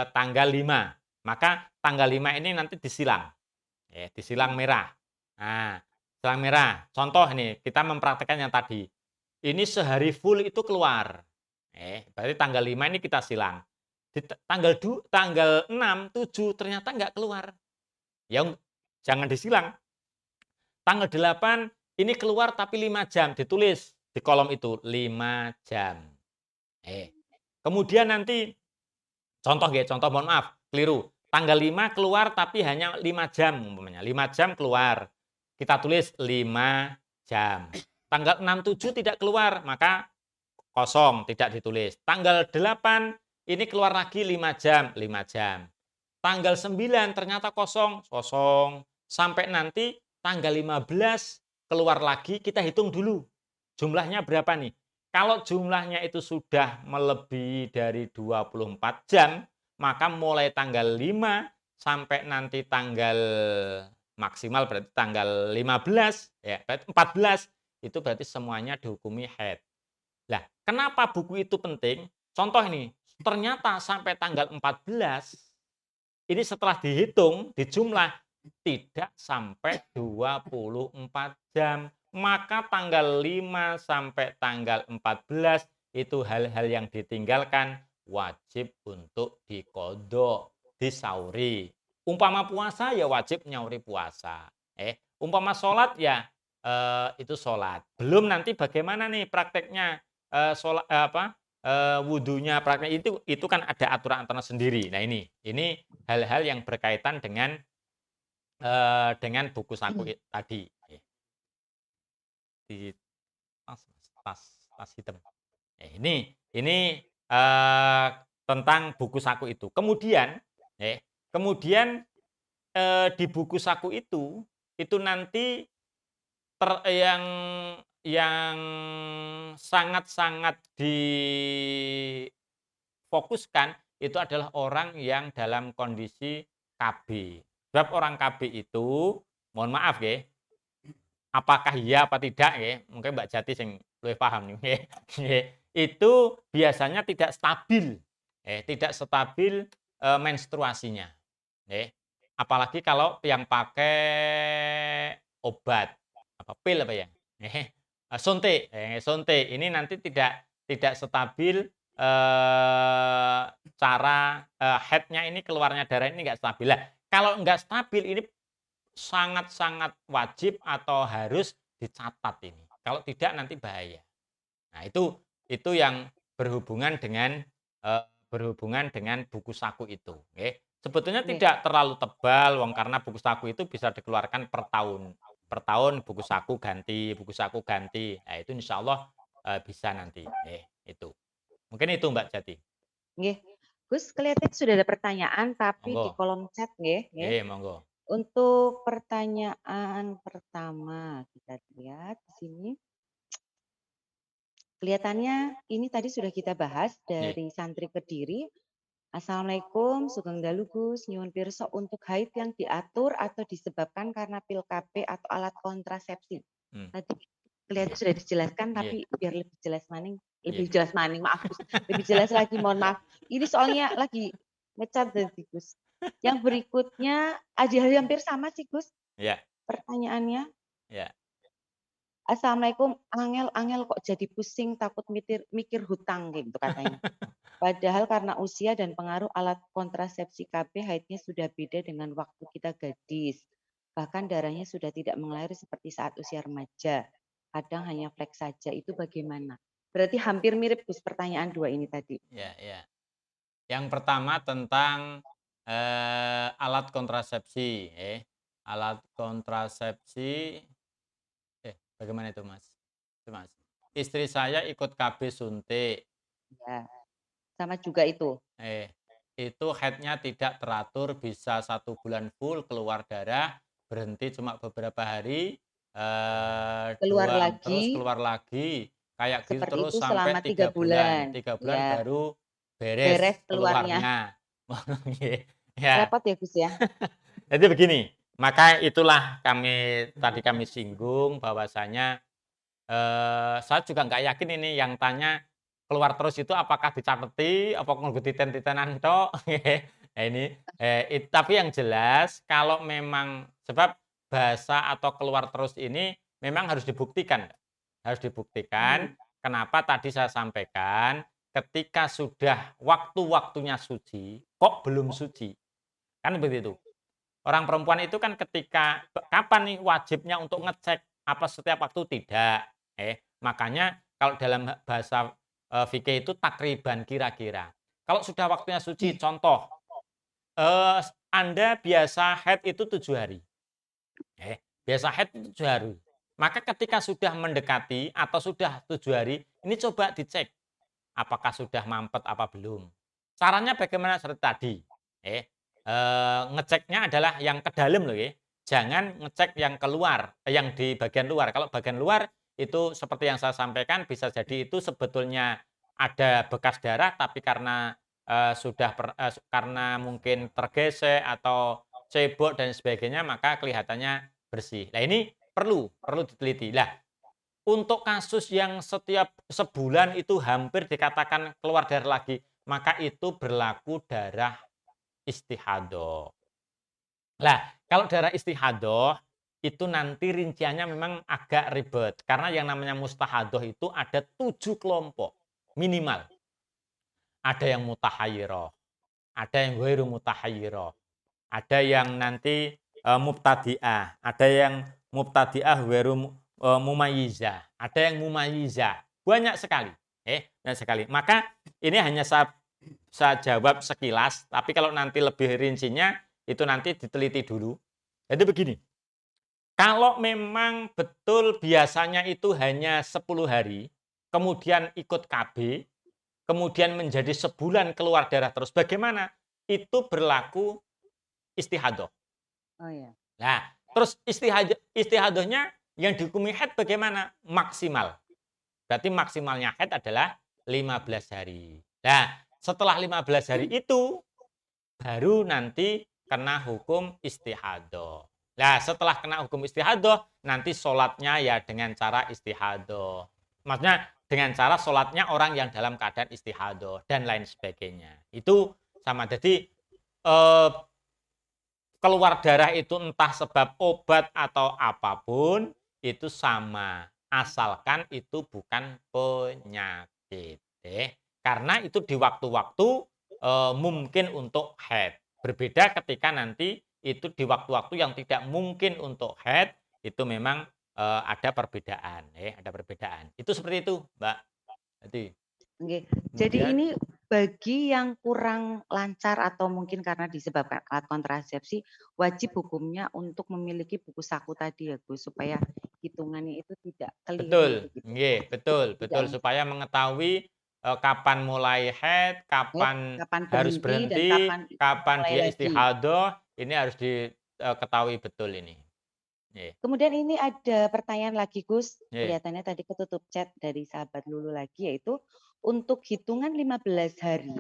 tanggal 5. Maka tanggal 5 ini nanti disilang. Disilang merah. Nah, silang merah. Contoh nih, kita mempraktekkan yang tadi. Ini sehari full itu keluar. Berarti tanggal 5 ini kita silang. Di tanggal 6, 7 ternyata nggak keluar. Ya jangan disilang. Tanggal 8 ini keluar tapi 5 jam, ditulis di kolom itu 5 jam. Kemudian nanti contoh mohon maaf, keliru. Tanggal 5 keluar tapi hanya 5 jam umpamanya. 5 jam keluar. Kita tulis 5 jam. Tanggal 6, 7 tidak keluar, maka kosong, tidak ditulis. Tanggal 8 ini keluar lagi 5 jam, 5 jam. Tanggal 9 ternyata kosong, kosong. Sampai nanti tanggal 15 keluar lagi, kita hitung dulu. Jumlahnya berapa nih? Kalau jumlahnya itu sudah melebihi dari 24 jam, maka mulai tanggal 5 sampai nanti tanggal maksimal berarti tanggal 15, ya, berarti 14, itu berarti semuanya dihukumi haid. Lah, kenapa buku itu penting? Contoh ini, ternyata sampai tanggal 14, ini setelah dihitung, dijumlah, tidak sampai 24 jam. Maka tanggal 5 sampai tanggal 14 itu hal-hal yang ditinggalkan wajib untuk diqodho, disauri. Umpama puasa ya wajib nyauri puasa. Umpama sholat ya itu sholat. Belum nanti bagaimana nih prakteknya sholat wudhunya praktek itu kan ada aturan-aturan sendiri. Nah ini hal-hal yang berkaitan dengan buku saku tadi. Di tas hitam. Ini tentang buku saku itu. Kemudian di buku saku itu nanti yang sangat-sangat difokuskan itu adalah orang yang dalam kondisi KB. Sebab orang KB itu, mohon maaf ya, apakah iya apa tidak ya, mungkin Mbak Jati yang lebih paham nih. Itu biasanya tidak stabil, menstruasinya. Apalagi kalau yang pakai obat, pil apa ya, suntik, ini nanti tidak stabil cara haidnya ini keluarnya darah ini nggak stabil. Lah, kalau nggak stabil ini sangat-sangat wajib atau harus dicatat ini. Kalau tidak nanti bahaya. Nah, itu yang berhubungan dengan buku saku itu. Sebetulnya tidak terlalu tebal, karena buku saku itu bisa dikeluarkan per tahun. Per tahun buku saku ganti. Nah, itu insya Allah bisa nanti. Itu. Mungkin itu Mbak Jati. Nggih. Gus, kelihatan sudah ada pertanyaan tapi di Monggo. kolom chat nggih, nggih. Monggo. Untuk pertanyaan pertama kita lihat di sini. Kelihatannya ini tadi sudah kita bahas Nggih. dari santri Kediri. Assalamualaikum, Sugeng Dalu Gus, nyuwun pirsa untuk haid yang diatur atau disebabkan karena pil KB atau alat kontrasepsi. Hmm. Tadi kelihatan sudah dijelaskan, Nggih. tapi biar lebih jelas maning, Nggih. maaf Gus, lebih jelas lagi, mohon maaf. Ini soalnya lagi ngecat tadi Gus. Yang berikutnya hampir sama sih Gus Ya, pertanyaannya. ya. Assalamualaikum, angel kok jadi pusing takut mikir hutang gitu katanya. Padahal karena usia dan pengaruh alat kontrasepsi KB haidnya sudah beda dengan waktu kita gadis. Bahkan darahnya sudah tidak mengalir seperti saat usia remaja. Kadang hanya flek saja, itu bagaimana? Berarti hampir mirip Gus pertanyaan 2 ini tadi. Ya, ya. Yang pertama tentang alat kontrasepsi, alat kontrasepsi, bagaimana itu Mas? Itu Mas. Istri saya ikut KB suntik, Ya, sama juga itu. itu haidnya tidak teratur, bisa 1 bulan full keluar darah, berhenti cuma beberapa hari, Keluar terus lagi keluar lagi, kayak gitu seperti terus itu sampai selama 3 3 bulan. bulan. 3 bulan Ya, baru beres beres keluarnya. keluarnya. Ya, Repot ya Gus ya? jadi begini, maka itulah kami singgung bahwasanya saya juga nggak yakin ini yang tanya keluar terus itu apakah dicateti, apa kudu titen-titenan tok. Nah ini, tapi yang jelas kalau memang sebab bahasa atau keluar terus ini memang harus dibuktikan. Harus dibuktikan. Kenapa tadi saya sampaikan ketika sudah waktu-waktunya suci, kok belum suci? Kan begitu. Orang perempuan itu kan ketika kapan nih wajibnya untuk ngecek apa setiap waktu tidak. Makanya kalau dalam bahasa fikih itu takriban kira-kira. Kalau sudah waktunya suci, contoh, Anda biasa haid itu 7 hari. Biasa haid itu 7 hari. Maka ketika sudah mendekati atau sudah 7 hari, ini coba dicek apakah sudah mampet apa belum. Caranya bagaimana seperti tadi. Ngeceknya adalah yang ke dalam loh ya. Jangan ngecek yang keluar, yang di bagian luar. Kalau bagian luar itu seperti yang saya sampaikan bisa jadi itu sebetulnya ada bekas darah tapi karena karena mungkin tergesek atau cebok dan sebagainya maka kelihatannya bersih. Nah ini perlu diteliti. Lah untuk kasus yang setiap sebulan itu hampir dikatakan keluar darah lagi, maka itu berlaku darah istihadah. Lah, kalau darah istihadah itu nanti rinciannya memang agak ribet karena yang namanya mustahadah itu ada 7 kelompok minimal. Ada yang mutahayyirah, ada yang ghairu mutahayyirah, ada yang nanti mubtadi'ah, ada yang mubtadi'ah ghairu mumayyizah, ada yang mumayyizah. Banyak sekali. Banyak sekali. Maka ini hanya saya jawab sekilas, tapi kalau nanti lebih rincinya itu nanti diteliti dulu. Jadi begini, kalau memang betul biasanya itu hanya 10 hari, kemudian ikut KB, kemudian menjadi sebulan keluar darah terus, bagaimana? Itu berlaku istihadah. Oh ya. Nah, terus istihadahnya yang dihukumi haid bagaimana? Maksimal. Berarti maksimalnya haid adalah 15 hari. Nah, setelah 15 hari itu baru nanti kena hukum istihadah. Nah, setelah kena hukum istihadah, nanti sholatnya ya dengan cara istihadah. Maksudnya dengan cara sholatnya orang yang dalam keadaan istihadah dan lain sebagainya. Itu sama. Jadi keluar darah itu entah sebab obat atau apapun, itu sama. Asalkan itu bukan penyakit. Karena itu di waktu-waktu mungkin untuk haid. Berbeda ketika nanti itu di waktu-waktu yang tidak mungkin untuk haid, itu memang ada perbedaan. Ada perbedaan. Itu seperti itu, Mbak. Jadi Kemudian, ini bagi yang kurang lancar atau mungkin karena disebabkan alat kontrasepsi, wajib hukumnya untuk memiliki buku saku tadi ya Gus, supaya hitungannya itu tidak keliru betul, begitu. betul, Tidak supaya mengetahui kapan mulai haid, Haid, kapan kapan harus berhenti dan berhenti, kapan kapan mulai dia lagi. istihadah, ini harus diketahui betul ini. Nggih. Kemudian ini ada pertanyaan lagi Gus, Nggih. kelihatannya tadi ketutup chat dari sahabat Lulu lagi, yaitu untuk hitungan 15 hari,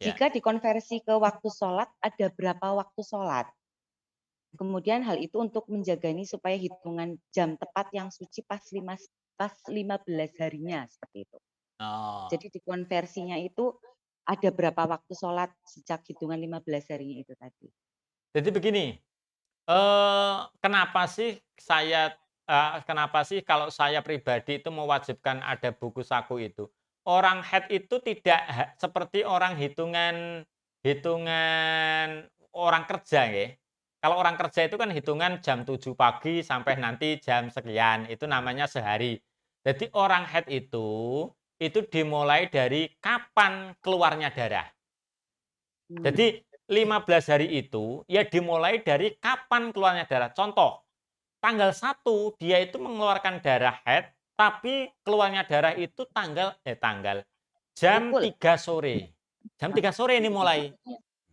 Ya. jika dikonversi ke waktu sholat, ada berapa waktu sholat? Kemudian hal itu untuk menjaga ini supaya hitungan jam tepat yang suci pas 15 harinya, seperti itu. Oh. Jadi dikonversinya itu ada berapa waktu sholat sejak hitungan 15 harinya itu tadi? Jadi begini, kenapa sih kalau saya pribadi itu mewajibkan ada buku saku itu? Orang haid itu tidak seperti orang hitungan hitungan orang kerja ya. Kalau orang kerja itu kan hitungan jam 7 pagi sampai nanti jam sekian, itu namanya sehari. Jadi orang haid itu dimulai dari kapan keluarnya darah. Jadi 15 hari itu ya dimulai dari kapan keluarnya darah. Contoh, tanggal 1 dia itu mengeluarkan darah haid, tapi keluarnya darah itu jam Pukul. 3 sore. Jam 3 sore ini mulai.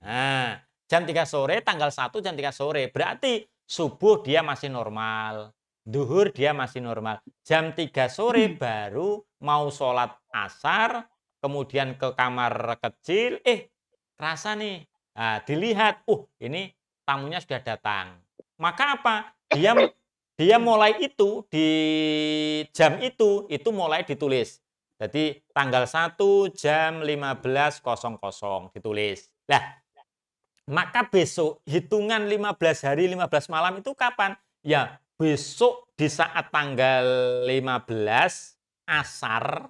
Nah, jam 3 sore tanggal 1 jam 3 sore. Berarti subuh dia masih normal. Duhur dia masih normal. Jam 3 sore baru mau sholat asar, kemudian ke kamar kecil, terasa nih. Nah, dilihat, ini tamunya sudah datang. Maka apa? Dia mulai itu di jam itu mulai ditulis. Jadi tanggal 1 jam 15.00 ditulis. Lah, maka besok hitungan 15 hari 15 malam itu kapan? Ya, besok di saat tanggal 15 asar.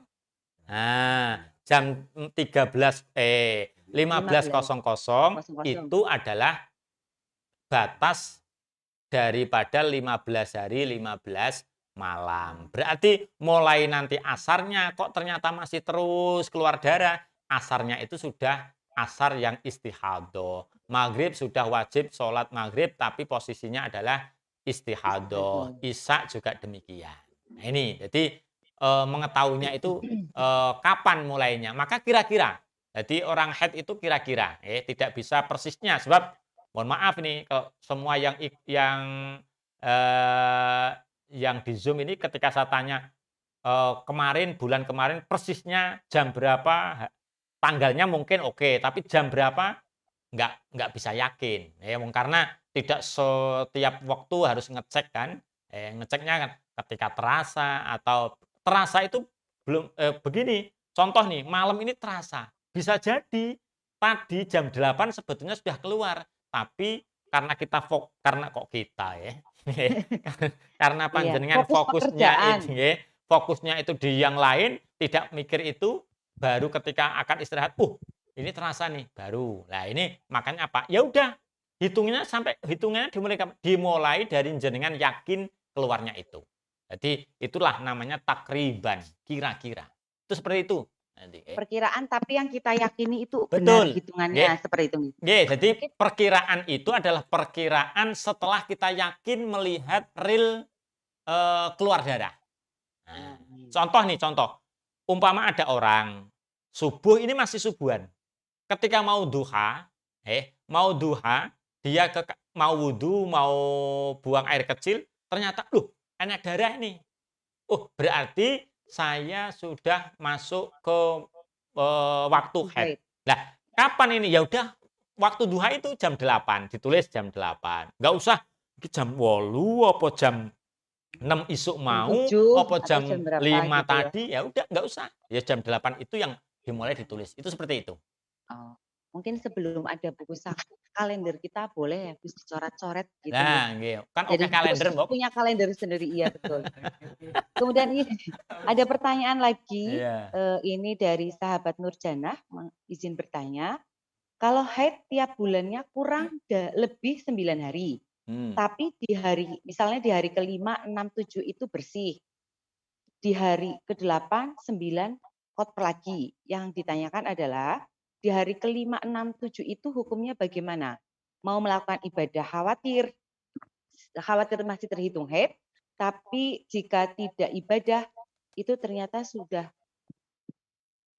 Nah, jam 15.00 itu adalah batas daripada 15 hari 15 malam. Berarti mulai nanti asarnya kok ternyata masih terus keluar darah. Asarnya itu sudah asar yang istihadah. Maghrib sudah wajib sholat maghrib tapi posisinya adalah istihadah. Isya juga demikian. Nah ini, jadi mengetahuinya itu kapan mulainya. Maka kira-kira. Jadi orang haid itu kira-kira. Tidak bisa persisnya sebab mohon maaf nih kalau semua yang di Zoom ini ketika saya tanya, bulan kemarin persisnya jam berapa, tanggalnya mungkin oke, tapi jam berapa nggak bisa yakin. Karena tidak setiap waktu harus ngecek kan. Ngeceknya kan ketika terasa atau terasa itu belum begini, contoh nih, malam ini terasa. Bisa jadi tadi jam 8 sebetulnya sudah keluar, tapi karena karena kok kita ya. Karena panjenengan fokusnya itu di yang lain, tidak mikir itu, baru ketika akan istirahat, ini terasa nih, baru. Nah, ini makanya apa? Ya udah, hitungannya dimulai dari jenengan yakin keluarnya itu. Jadi itulah namanya takriban, kira-kira. Itu seperti itu. Nanti, perkiraan tapi yang kita yakini itu benar betul. hitungannya seperti itu. Jadi perkiraan itu adalah perkiraan setelah kita yakin melihat real keluar darah. Nah, contoh. Umpama ada orang subuh ini masih subuhan. Ketika mau duha, dia mau wudhu, mau buang air kecil, ternyata enak darah nih. Berarti saya sudah masuk ke waktu haid. Nah, kapan ini? Ya udah, waktu duha itu jam 8, ditulis jam 8. Enggak usah jam 8 apa jam 6 isuk mau, apa jam 5 gitu tadi, ya udah enggak usah. Ya jam 8 itu yang dimulai ditulis. Itu seperti itu. Mungkin sebelum ada buku saku, kalender kita boleh ya Gus dicoret-coret gitu. Nah, gitu. Kan oke kalender, Mbok. Punya kalender sendiri, iya betul. Kemudian ini ada pertanyaan lagi, ini dari sahabat Nurjanah, izin bertanya, kalau haid tiap bulannya kurang lebih 9 hari, tapi misalnya di hari ke-5, 6, 7 itu bersih, di hari ke-8, 9 kotor lagi. Yang ditanyakan adalah di hari ke-5, 6, 7 itu hukumnya bagaimana? Mau melakukan ibadah khawatir masih terhitung haid, tapi jika tidak ibadah itu ternyata sudah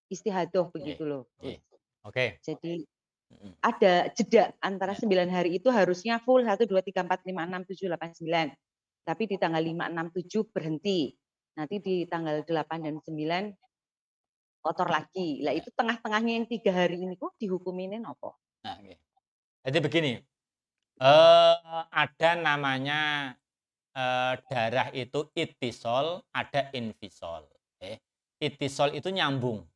istihadoh Nggih, begitu loh, nggih. Gus. Oke. Jadi Mhm. ada jeda antara Ya. 9 hari itu harusnya full 1, 2, 3, 4, 5, 6, 7, 8, 9. Tapi di tanggal 5, 6, 7 berhenti. Nanti di tanggal 8 dan 9 kotor lagi. Lah Ya. itu tengah-tengahnya yang 3 hari ini kok dihukuminin apa? Nah, nggih. Jadi begini, ada namanya, darah itu itisol, ada infisol, oke. Itisol itu nyambung.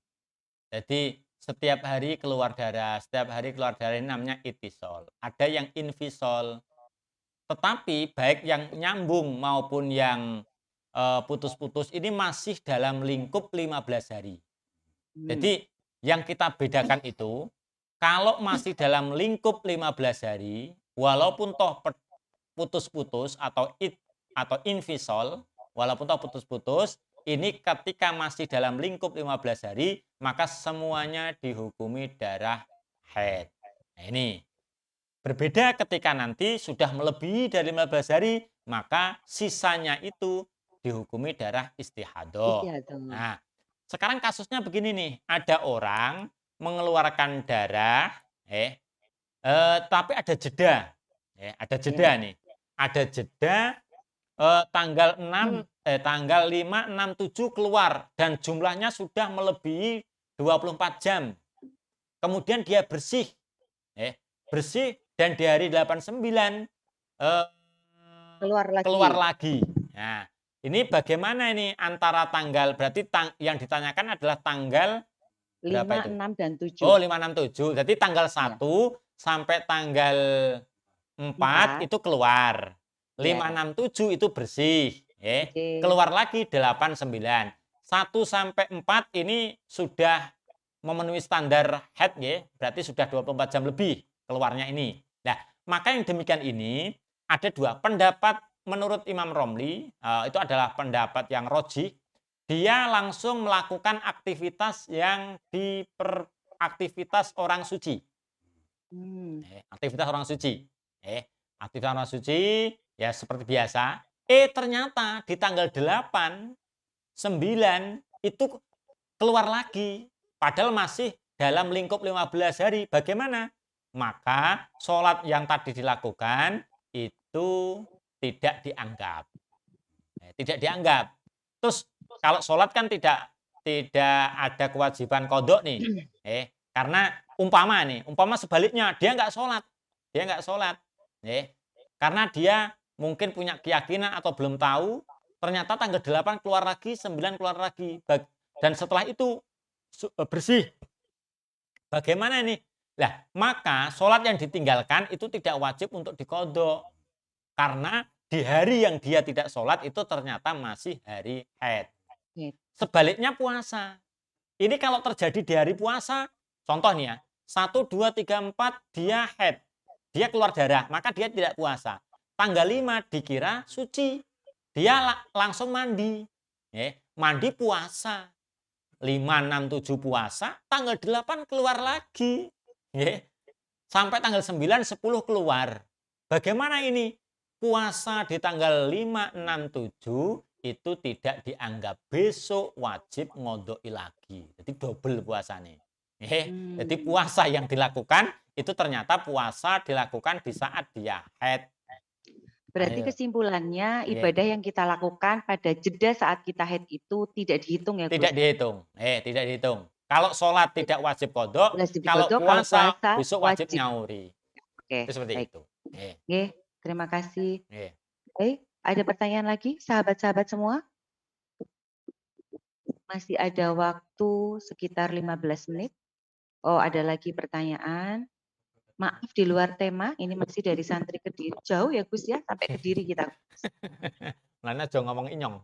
Jadi setiap hari keluar darah, setiap hari keluar darah ini namanya itisol. Ada yang infisol, tetapi baik yang nyambung maupun yang, putus-putus ini masih dalam lingkup 15 hari. Hmm. Jadi yang kita bedakan itu, kalau masih dalam lingkup 15 hari, walaupun toh putus-putus atau infisol, walaupun toh putus-putus, ini ketika masih dalam lingkup 15 hari, maka semuanya dihukumi darah haid. Nah ini, berbeda ketika nanti sudah melebihi dari 15 hari, maka sisanya itu dihukumi darah istihadoh. Istihadoh. Nah, sekarang kasusnya begini nih, ada orang mengeluarkan darah, tapi ada jeda, ada jeda Ya. nih, ada jeda tanggal 5, 6, 7 keluar dan jumlahnya sudah melebihi 24 jam. Kemudian dia bersih, bersih dan di hari 89 Keluar lagi. keluar lagi. Nah, ini bagaimana ini antara tanggal berarti yang ditanyakan adalah tanggal berapa 5, itu? 6, dan 7. Oh, 5, 6, 7. Jadi tanggal 1 sampai tanggal 4 itu keluar. 5, 6, 7 itu bersih. Keluar lagi 8, 9. 1 sampai 4 ini sudah memenuhi standar haid, berarti sudah 24 jam lebih keluarnya ini. Nah, maka yang demikian ini ada dua pendapat menurut Imam Romli, itu adalah pendapat yang rojih. Dia langsung melakukan aktivitas yang aktivitas orang suci. Aktivitas orang suci. Aktivitas orang suci ya seperti biasa. Ternyata di tanggal 8, 9 itu keluar lagi. Padahal masih dalam lingkup 15 hari. Bagaimana? Maka sholat yang tadi dilakukan itu tidak dianggap. Tidak dianggap. Terus kalau sholat kan tidak ada kewajiban kodok nih. Karena umpama sebaliknya dia nggak sholat. Karena dia mungkin punya keyakinan atau belum tahu, ternyata tanggal 8 keluar lagi, 9 keluar lagi. Dan setelah itu bersih. Bagaimana ini? Nah, maka sholat yang ditinggalkan itu tidak wajib untuk dikodok. Karena di hari yang dia tidak sholat itu ternyata masih hari haid. Sebaliknya puasa. Ini kalau terjadi di hari puasa, contoh nih ya, 1, 2, 3, 4 dia haid. Dia keluar darah, maka dia tidak puasa. Tanggal 5 dikira suci. Dia langsung mandi. Mandi puasa. 5, 6, 7 puasa, tanggal 8 keluar lagi. Sampai tanggal 9, 10 keluar. Bagaimana ini? Puasa di tanggal 5, 6, 7 itu tidak dianggap besok wajib ngodoi lagi. Jadi double puasanya. Jadi puasa yang dilakukan itu ternyata puasa dilakukan di saat dia haid. Berarti kesimpulannya ibadah yang kita lakukan pada jeda saat kita haid itu tidak dihitung ya, Gus? Tidak dihitung. Tidak dihitung. Kalau sholat tidak wajib kodok, kalau puasa besok wajib nyauri. Oke, Itu seperti baik. itu. Terima kasih. Ada pertanyaan lagi, sahabat-sahabat semua? Masih ada waktu sekitar 15 menit. Oh, ada lagi pertanyaan. Maaf di luar tema, ini masih dari santri Kediri. Jauh ya Gus ya, sampai Kediri kita. Mana jauh ngomong inyong.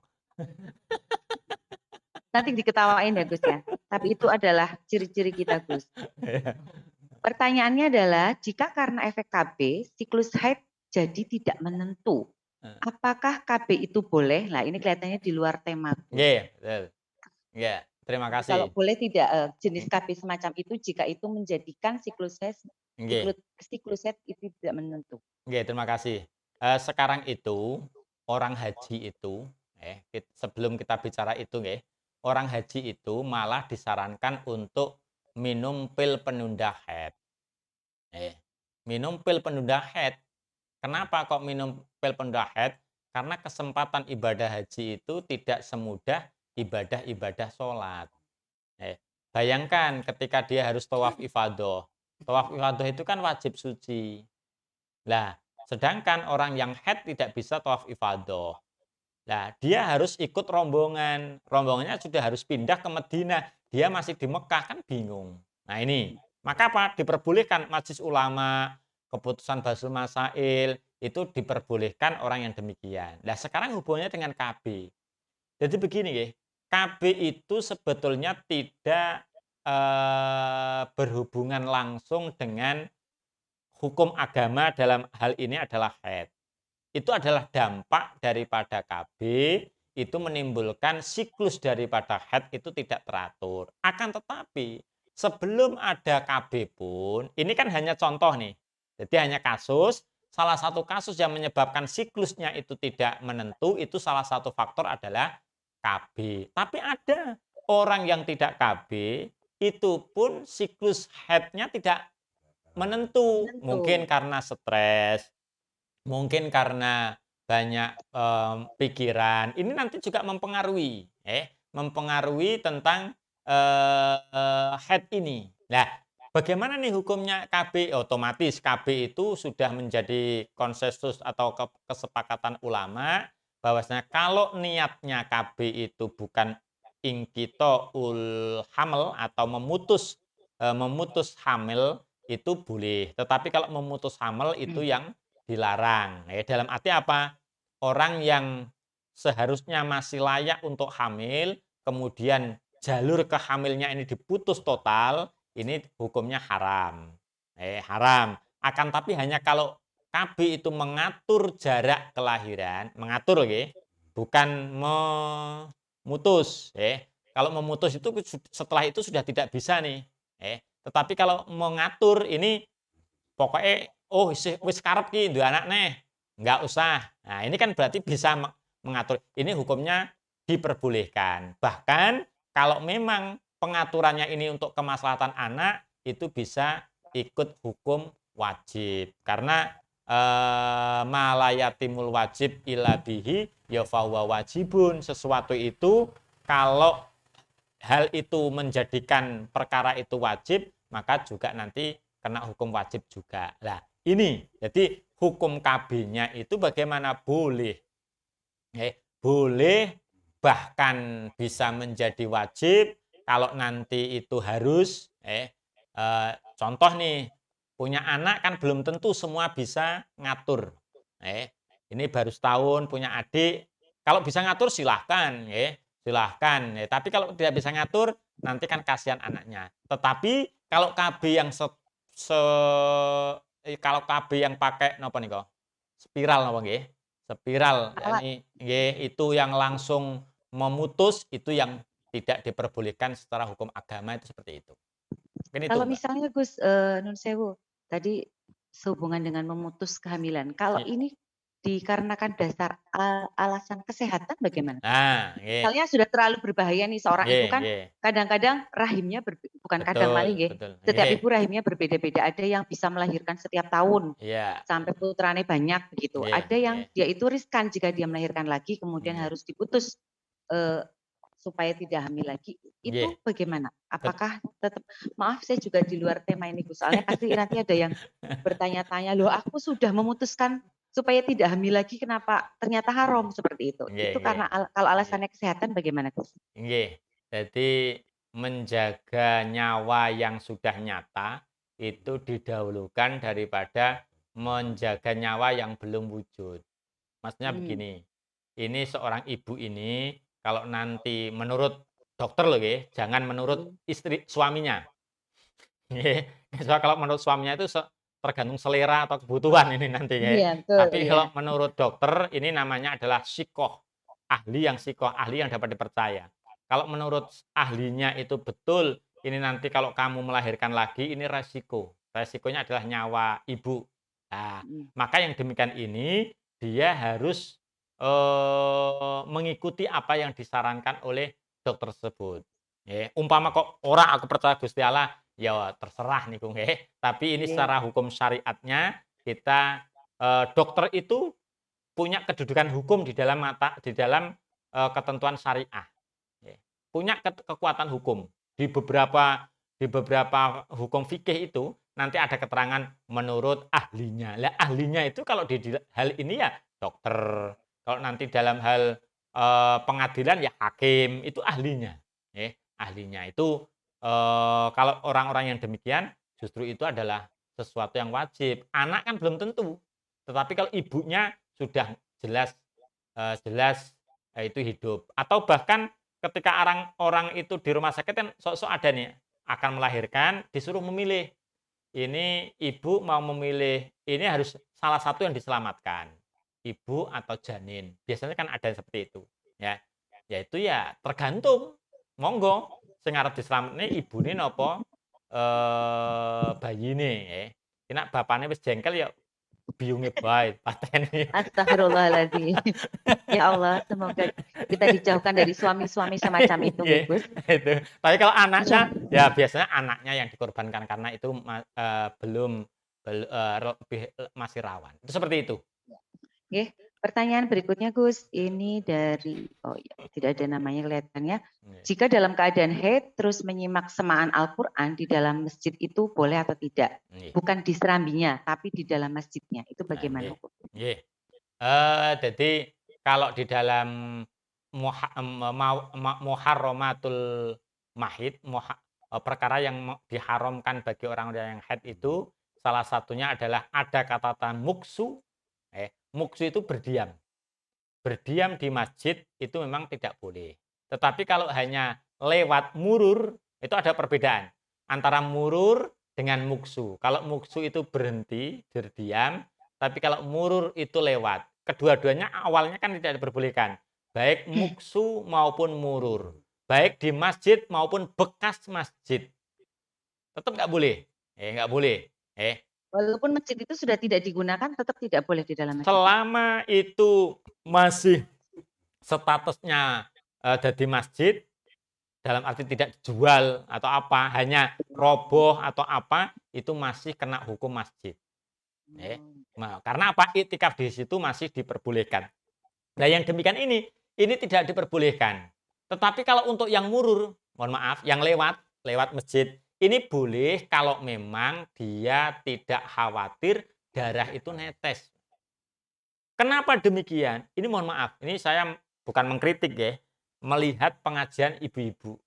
Nanti diketawain ya Gus ya. Tapi itu adalah ciri-ciri kita Gus. Pertanyaannya adalah, jika karena efek KB, siklus haid jadi tidak menentu. Apakah KB itu boleh? Nah ini kelihatannya di luar tema. Betul. Terima kasih. Kalau boleh tidak jenis KB semacam itu jika itu menjadikan siklus haid itu tidak menentu. Terima kasih. Sekarang itu orang haji itu, sebelum kita bicara itu, orang haji itu malah disarankan untuk minum pil penunda haid. Minum pil penunda haid. Kenapa kok minum pil penunda haid? Karena kesempatan ibadah haji itu tidak semudah ibadah-ibadah sholat. Bayangkan ketika dia harus tawaf ifadah. Tawaf ifadah itu kan wajib suci. Nah, sedangkan orang yang haid tidak bisa tawaf ifadah. Nah, dia harus ikut rombongan. Rombongannya sudah harus pindah ke Madinah. Dia masih di Mekah, kan bingung. Nah ini, maka apa? Diperbolehkan majelis ulama, keputusan Basul Masail, itu diperbolehkan orang yang demikian. Nah sekarang hubungannya dengan KB. Jadi begini ya, KB itu sebetulnya tidak berhubungan langsung dengan hukum agama dalam hal ini adalah haid. Itu adalah dampak daripada KB, itu menimbulkan siklus daripada haid itu tidak teratur. Akan tetapi sebelum ada KB pun, ini kan hanya contoh nih. Jadi hanya kasus, salah satu kasus yang menyebabkan siklusnya itu tidak menentu, itu salah satu faktor adalah KB. Tapi ada orang yang tidak KB, itu pun siklus haidnya tidak menentu. Mungkin karena stres, mungkin karena banyak pikiran. Ini nanti juga mempengaruhi, mempengaruhi tentang haid ini. Nah, bagaimana nih hukumnya KB? Otomatis KB itu sudah menjadi konsensus atau kesepakatan ulama bahwasanya kalau niatnya KB itu bukan ingkitoul hamil atau memutus hamil itu boleh. Tetapi kalau memutus hamil itu yang dilarang. Dalam arti apa? Orang yang seharusnya masih layak untuk hamil, kemudian jalur kehamilnya ini diputus total, ini hukumnya haram. Haram. Akan tapi hanya kalau KB itu mengatur jarak kelahiran, mengatur bukan memutus. Kalau memutus itu setelah itu sudah tidak bisa nih. Tetapi kalau mengatur ini pokoknya wis karep ki duwe anak neh, enggak usah. Nah, ini kan berarti bisa mengatur. Ini hukumnya diperbolehkan. Bahkan kalau memang pengaturannya ini untuk kemaslahatan anak, itu bisa ikut hukum wajib. Karena malayatimul wajib ila bihi ya fahuwa wajibun. Sesuatu itu kalau hal itu menjadikan perkara itu wajib, maka juga nanti kena hukum wajib juga. Nah, ini jadi hukum KB-nya itu bagaimana? Boleh. Boleh, bahkan bisa menjadi wajib kalau nanti itu harus. Contoh nih, punya anak kan belum tentu semua bisa ngatur. Ini baru setahun punya adik, kalau bisa ngatur silahkan. Silahkan. Tapi kalau tidak bisa ngatur, nanti kan kasihan anaknya. Tetapi kalau KB yang kalau KB yang pakai napa nika? Spiral napa nggih? Spiral, yakni itu yang langsung memutus, itu yang tidak diperbolehkan secara hukum agama, itu seperti itu. Mungkin itu, Kalau Mbak. misalnya Gus, nun sewu, tadi sehubungan dengan memutus kehamilan. Kalau Iya. ini dikarenakan dasar alasan kesehatan bagaimana? Nah, Misalnya sudah terlalu berbahaya nih seorang ibu kan kadang-kadang rahimnya bukan kadang betul, malih nggih. betul. Setiap ibu rahimnya berbeda-beda. Ada yang bisa melahirkan setiap tahun Iya. sampai putrane banyak begitu. Ada yang dia itu riskan jika dia melahirkan lagi kemudian harus diputus supaya tidak hamil lagi. Itu bagaimana? Apakah tetap, maaf saya juga di luar tema ini Gus. Soalnya pasti nanti ada yang bertanya-tanya, loh aku sudah memutuskan supaya tidak hamil lagi, kenapa ternyata haram seperti itu? Itu karena kalau alasannya kesehatan bagaimana Gus? Jadi menjaga nyawa yang sudah nyata itu didahulukan daripada menjaga nyawa yang belum wujud. Maksudnya begini, ini seorang ibu ini kalau nanti menurut dokter loh jangan menurut istri suaminya. Kalau menurut suaminya itu tergantung selera atau kebutuhan ini nanti Iya, betul, Tapi kalau menurut dokter ini namanya adalah psikoh, ahli yang dapat dipercaya. Kalau menurut ahlinya itu betul, ini nanti kalau kamu melahirkan lagi ini resiko. Resikonya adalah nyawa ibu. Nah, maka yang demikian ini dia harus mengikuti apa yang disarankan oleh dokter tersebut. Nggih, umpama kok ora aku percaya Gusti Allah, ya terserah niku nggih. Tapi ini Nggih. secara hukum syariatnya kita dokter itu punya kedudukan hukum di dalam ketentuan syariah. Nggih. Punya kekuatan hukum. Di beberapa hukum fikih itu nanti ada keterangan menurut ahlinya. Lah ahlinya itu kalau di hal ini ya dokter. Kalau nanti dalam hal pengadilan ya hakim, itu ahlinya. Ahlinya itu kalau orang-orang yang demikian justru itu adalah sesuatu yang wajib. Anak kan belum tentu. Tetapi kalau ibunya sudah jelas jelas itu hidup. Atau bahkan ketika orang itu di rumah sakit kan sok-sok ada nih akan melahirkan disuruh memilih. Ini ibu mau memilih, ini harus salah satu yang diselamatkan. Ibu atau janin. Biasanya kan ada seperti itu, ya. Yaitu ya tergantung. Monggo sing arep diselametne ibune napa bayine nggih. Nek bapakne wis jengkel ya biyunge bae pateni. Astagfirullahaladzim. Ya Allah, semoga kita dijauhkan dari suami-suami semacam itu, Nggih, Gus. itu. Tapi kalau anaknya, ya biasanya anaknya yang dikorbankan karena itu belum lebih masih rawan. Itu seperti itu. Nggih, pertanyaan berikutnya, Gus. Ini dari tidak ada namanya kelihatannya. Nggih. Jika dalam keadaan haid terus menyimak semaan Al-Qur'an di dalam masjid itu boleh atau tidak? Nggih. Bukan di serambinya, tapi di dalam masjidnya. Itu bagaimana Nggih. hukumnya? Nggih. Jadi kalau di dalam muharramatul mahid, perkara yang diharamkan bagi orang yang haid itu salah satunya adalah ada kata muksu. Muksu itu berdiam. Berdiam di masjid itu memang tidak boleh. Tetapi kalau hanya lewat murur itu ada perbedaan antara murur dengan muksu. Kalau muksu itu berhenti, berdiam, tapi kalau murur itu lewat. Kedua-duanya awalnya kan tidak diperbolehkan. Baik muksu maupun murur. Baik di masjid maupun bekas masjid. Tetap nggak boleh. Nggak boleh. Walaupun masjid itu sudah tidak digunakan, tetap tidak boleh di dalam masjid. Selama itu masih statusnya jadi masjid, dalam arti tidak jual atau apa, hanya roboh atau apa, itu masih kena hukum masjid. Karena apa? Iktikaf di situ masih diperbolehkan. Nah yang demikian ini tidak diperbolehkan. Tetapi kalau untuk yang murur, mohon maaf, yang lewat masjid, ini boleh kalau memang dia tidak khawatir darah itu netes. Kenapa demikian? Ini mohon maaf, ini saya bukan mengkritik ya, melihat pengajian ibu-ibu.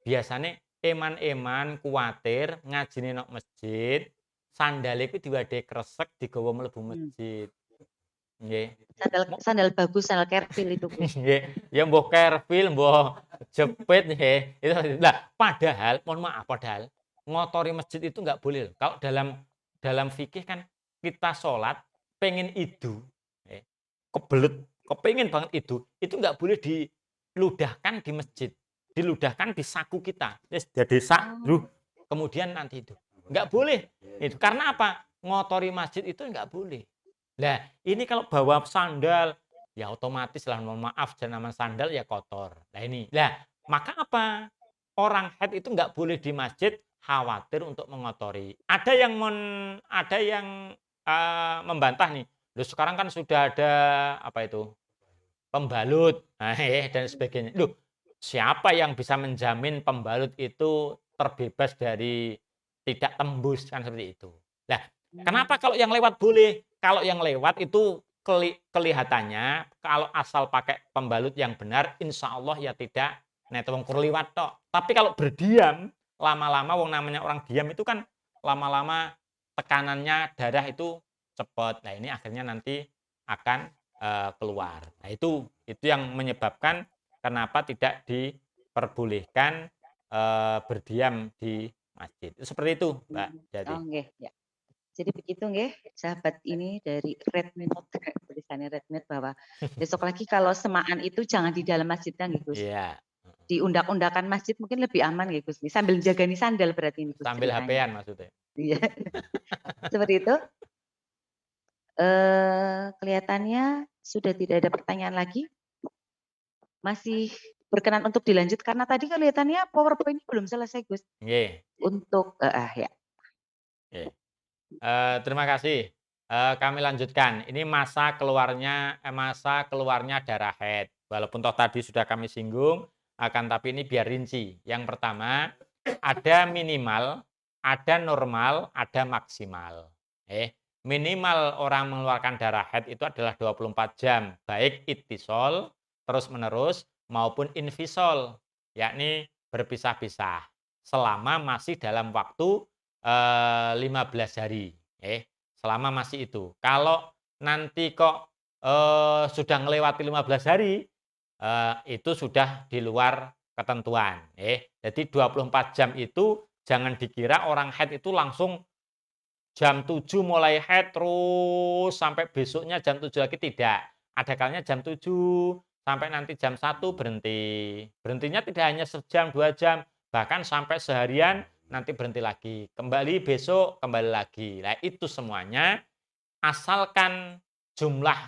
Biasanya eman-eman kuatir ngajine nang masjid, sandale iku diwadhe kresek digawa mlebu masjid. Nggih. Sandal bagus, sandal kerpil itu, Gus. Nggih, ya mbah kerpil, mbah jepit nggih. Itu lah padahal mohon maaf padahal ngotori masjid itu enggak boleh. Kalau dalam fikih kan kita sholat pengen idu, kebelet, kepengen banget itu enggak boleh diludahkan di masjid. Diludahkan di saku kita. Jadi kemudian nanti itu. Enggak boleh. Itu karena apa? Ngotori masjid itu enggak boleh. Nah, ini kalau bawa sandal, ya otomatis lah, mohon maaf, jenama sandal ya kotor. Nah ini. Nah, maka apa? Orang haid itu nggak boleh di masjid, khawatir untuk mengotori. Ada yang membantah nih. Loh, sekarang kan sudah ada apa itu? Pembalut, dan sebagainya. Loh, siapa yang bisa menjamin pembalut itu terbebas dari tidak tembus kan seperti itu. Nah, kenapa kalau yang lewat boleh? Kalau yang lewat itu kelihatannya kalau asal pakai pembalut yang benar, insya Allah ya tidak netong kurliwat tok. Tapi kalau berdiam, lama-lama wong namanya orang diam itu kan lama-lama tekanannya darah itu cepat. Nah ini akhirnya nanti akan keluar. Nah itu yang menyebabkan kenapa tidak diperbolehkan berdiam di masjid. Seperti itu, Mbak. Jadi. Ya. Jadi begitu nggih, sahabat ini dari Red Minute, tulisannya Red Minute bahwa besok lagi kalau semaan itu jangan di dalam masjid kan Gus. Iya. Di undak-undakan masjid mungkin lebih aman ya Gus. Sambil jaga nih sandal berarti ini Gus. Sambil HP-an maksudnya. Iya. Seperti itu. Kelihatannya sudah tidak ada pertanyaan lagi. Masih berkenan untuk dilanjut karena tadi kelihatannya PowerPoint-nya belum selesai, Gus. Nggih, Untuk ya. nggih. Terima kasih. Kami lanjutkan. Ini masa keluarnya darah haid. Walaupun toh tadi sudah kami singgung, akan tapi ini biar rinci. Yang pertama, ada minimal, ada normal, ada maksimal. Minimal orang mengeluarkan darah haid itu adalah 24 jam, baik ittisol, terus-menerus, maupun infisol, yakni berpisah-pisah, selama masih dalam waktu 15 hari. Selama masih itu. Kalau nanti kok sudah melewati 15 hari, itu sudah di luar ketentuan. Jadi 24 jam itu jangan dikira orang haid itu langsung jam 7 mulai haid terus sampai besoknya jam 7 lagi, tidak. Ada kalanya jam 7 sampai nanti jam 1 berhenti. Berhentinya tidak hanya sejam, 2 jam, bahkan sampai seharian nanti berhenti lagi. Kembali besok, kembali lagi. Nah, itu semuanya asalkan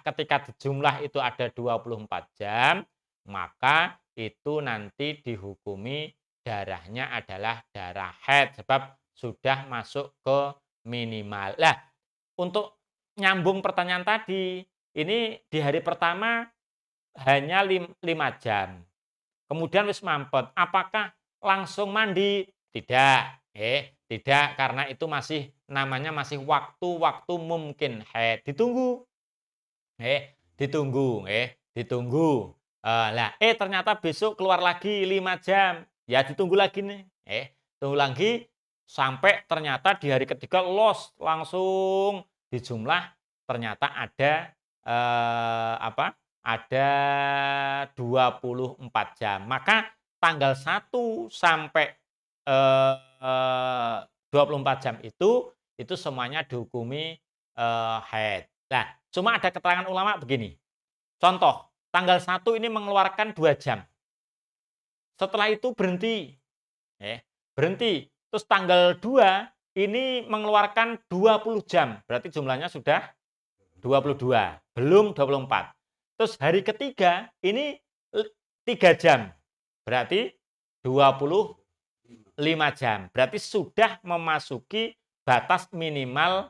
ketika jumlah itu ada 24 jam, maka itu nanti dihukumi darahnya adalah darah haid sebab sudah masuk ke minimal. Nah, untuk nyambung pertanyaan tadi, ini di hari pertama hanya 5 jam. Kemudian wis mampet, apakah langsung mandi? Tidak, tidak, karena itu namanya masih waktu-waktu mungkin haid. Ditunggu, ditunggu. Ternyata besok keluar lagi 5 jam. Ya ditunggu lagi nih, tunggu lagi sampai ternyata di hari ketiga langsung dijumlah ternyata ada ada 24 jam. Maka tanggal 1 sampai 24 jam itu semuanya dihukumi haid. Nah, cuma ada keterangan ulama begini. Contoh, tanggal 1 ini mengeluarkan 2 jam. Setelah itu berhenti. Berhenti. Terus tanggal 2 ini mengeluarkan 20 jam. Berarti jumlahnya sudah 22, belum 24. Terus hari ketiga ini 3 jam. Berarti 25 jam. Berarti sudah memasuki batas minimal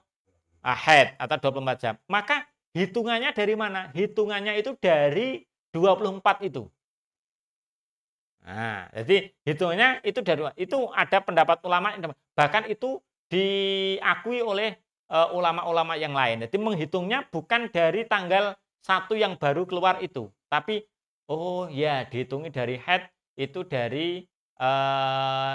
haid atau 24 jam. Maka hitungannya dari mana? Hitungannya itu dari 24 itu. Nah, jadi hitungannya itu ada pendapat ulama, bahkan itu diakui oleh ulama-ulama yang lain. Jadi menghitungnya bukan dari tanggal 1 yang baru keluar itu, tapi dihitungi dari haid itu dari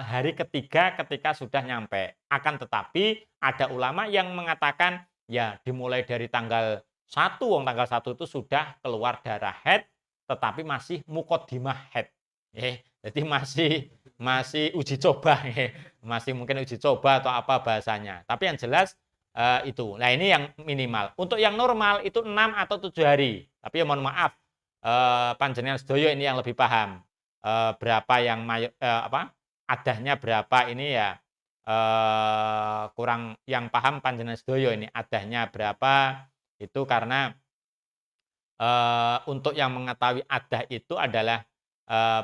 hari ketiga ketika sudah nyampe. Akan tetapi ada ulama yang mengatakan ya dimulai dari tanggal 1, tanggal 1 itu sudah keluar darah haid, tetapi masih muqaddimah haid. Jadi masih uji coba, masih mungkin uji coba atau apa bahasanya. Tapi yang jelas itu. Nah, ini yang minimal. Untuk yang normal itu 6 atau 7 hari. Tapi ya mohon maaf, panjenengan sedaya ini yang lebih paham. Berapa yang adahnya berapa ini ya kurang yang paham panjenengan sedaya ini adahnya berapa itu karena untuk yang mengetahui adah itu adalah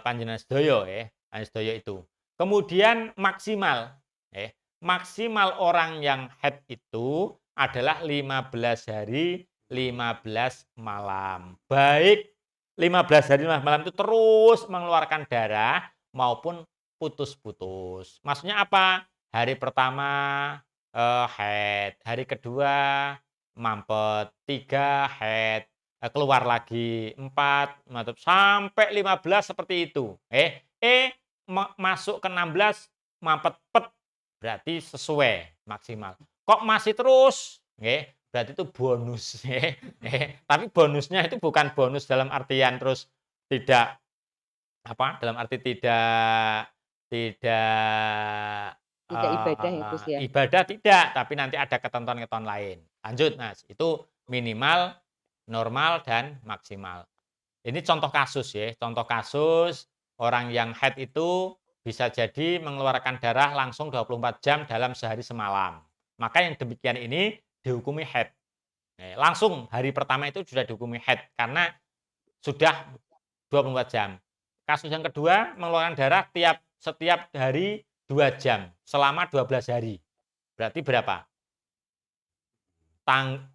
panjenengan sedaya panjenengan sedaya itu. Kemudian maksimal maksimal orang yang haid itu adalah 15 hari 15 malam. Baik 15 hari 15 malam itu terus mengeluarkan darah maupun putus-putus. Maksudnya apa? Hari pertama haid, hari kedua mampet, 3 haid, keluar lagi 4, sampai 15 seperti itu. Masuk ke 16 mampet berarti sesuai maksimal. Kok masih terus? Berarti itu bonus. Tapi bonusnya itu bukan bonus dalam artian terus tidak dalam arti tidak ibadah ya, Gus ya. ibadah tidak, tapi nanti ada ketentuan-ketentuan lain. Lanjut, Mas. Itu minimal, normal, dan maksimal. Ini contoh kasus ya. Contoh kasus orang yang haid itu bisa jadi mengeluarkan darah langsung 24 jam dalam sehari semalam. Maka yang demikian ini dihukumi haid. Langsung hari pertama itu sudah dihukumi haid karena sudah 24 jam. Kasus yang kedua, mengeluarkan darah setiap hari 2 jam selama 12 hari. Berarti berapa?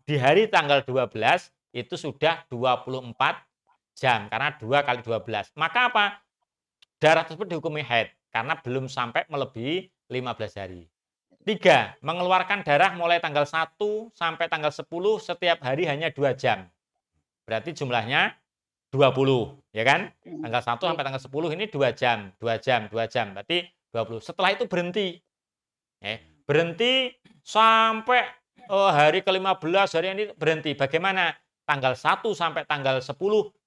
Di hari tanggal 12 itu sudah 24 jam karena 2 kali 12. Maka apa? Darah tersebut dihukumi haid karena belum sampai melebihi 15 hari. 3. Mengeluarkan darah mulai tanggal 1 sampai tanggal 10 setiap hari hanya 2 jam. Berarti jumlahnya 20, ya kan? Tanggal 1 sampai tanggal 10 ini 2 jam, 2 jam, 2 jam. Berarti 20. Setelah itu berhenti. Berhenti sampai hari ke-15 hari ini berhenti. Bagaimana? Tanggal 1 sampai tanggal 10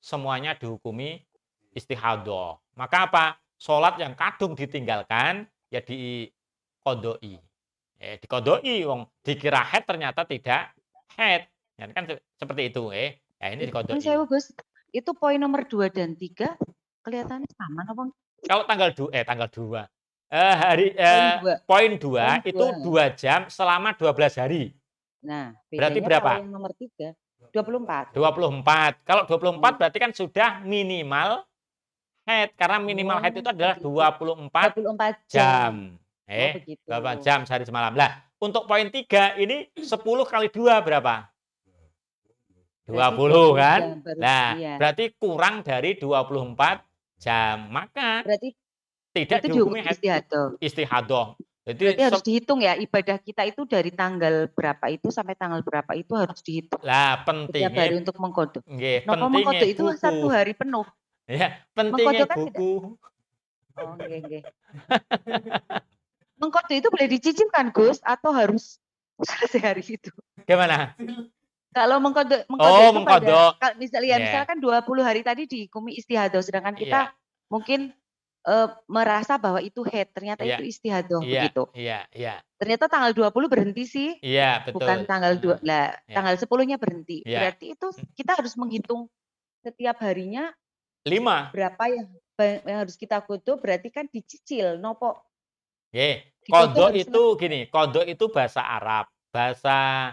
semuanya dihukumi istihadhah. Maka apa? Sholat yang kadung ditinggalkan ya diqodoi. Diqodoi, wong dikira haid ternyata tidak haid. Ya, kan seperti itu. Ya, ini diqodoi. Saya Gus, itu poin nomor 2 dan 3 kelihatannya sama apa? Kalau tanggal 2 poin 2 itu 2 jam selama 12 hari. Nah, berarti bedanya berapa? Kalau yang nomor 3 24. 24. Kalau 24 berarti kan sudah minimal haid karena minimal haid itu adalah 24 jam. Begitu. 24 jam sehari semalam. Lah, untuk poin 3 ini 10 kali 2 berapa? 20 kan? Nah, berarti kurang dari 24 jam. Maka berarti tidak dihukumi istihadhah. Berarti harus dihitung ya, ibadah kita itu dari tanggal berapa itu sampai tanggal berapa itu harus dihitung. Lah, pentingnya hari untuk mengkodok. Pentingnya itu 1 hari penuh. Ya, pentingnya buku. Oh, nggih. Mengkodok itu boleh dicicilkan, Gus, atau harus selesai hari itu? Gimana? Kalau mengkodok mengkodok. Misalkan 20 hari tadi dihukumi istihadhah, sedangkan kita mungkin merasa bahwa itu haid, ternyata itu istihadhah begitu. Iya. Ternyata tanggal 20 berhenti sih. Iya, betul. Bukan tanggal 2. Tanggal 10-nya berhenti. Berarti itu kita harus menghitung setiap harinya 5. Berapa yang harus kita kodok, berarti kan dicicil nopo. Kodok itu gini, kodok itu bahasa Arab. Bahasa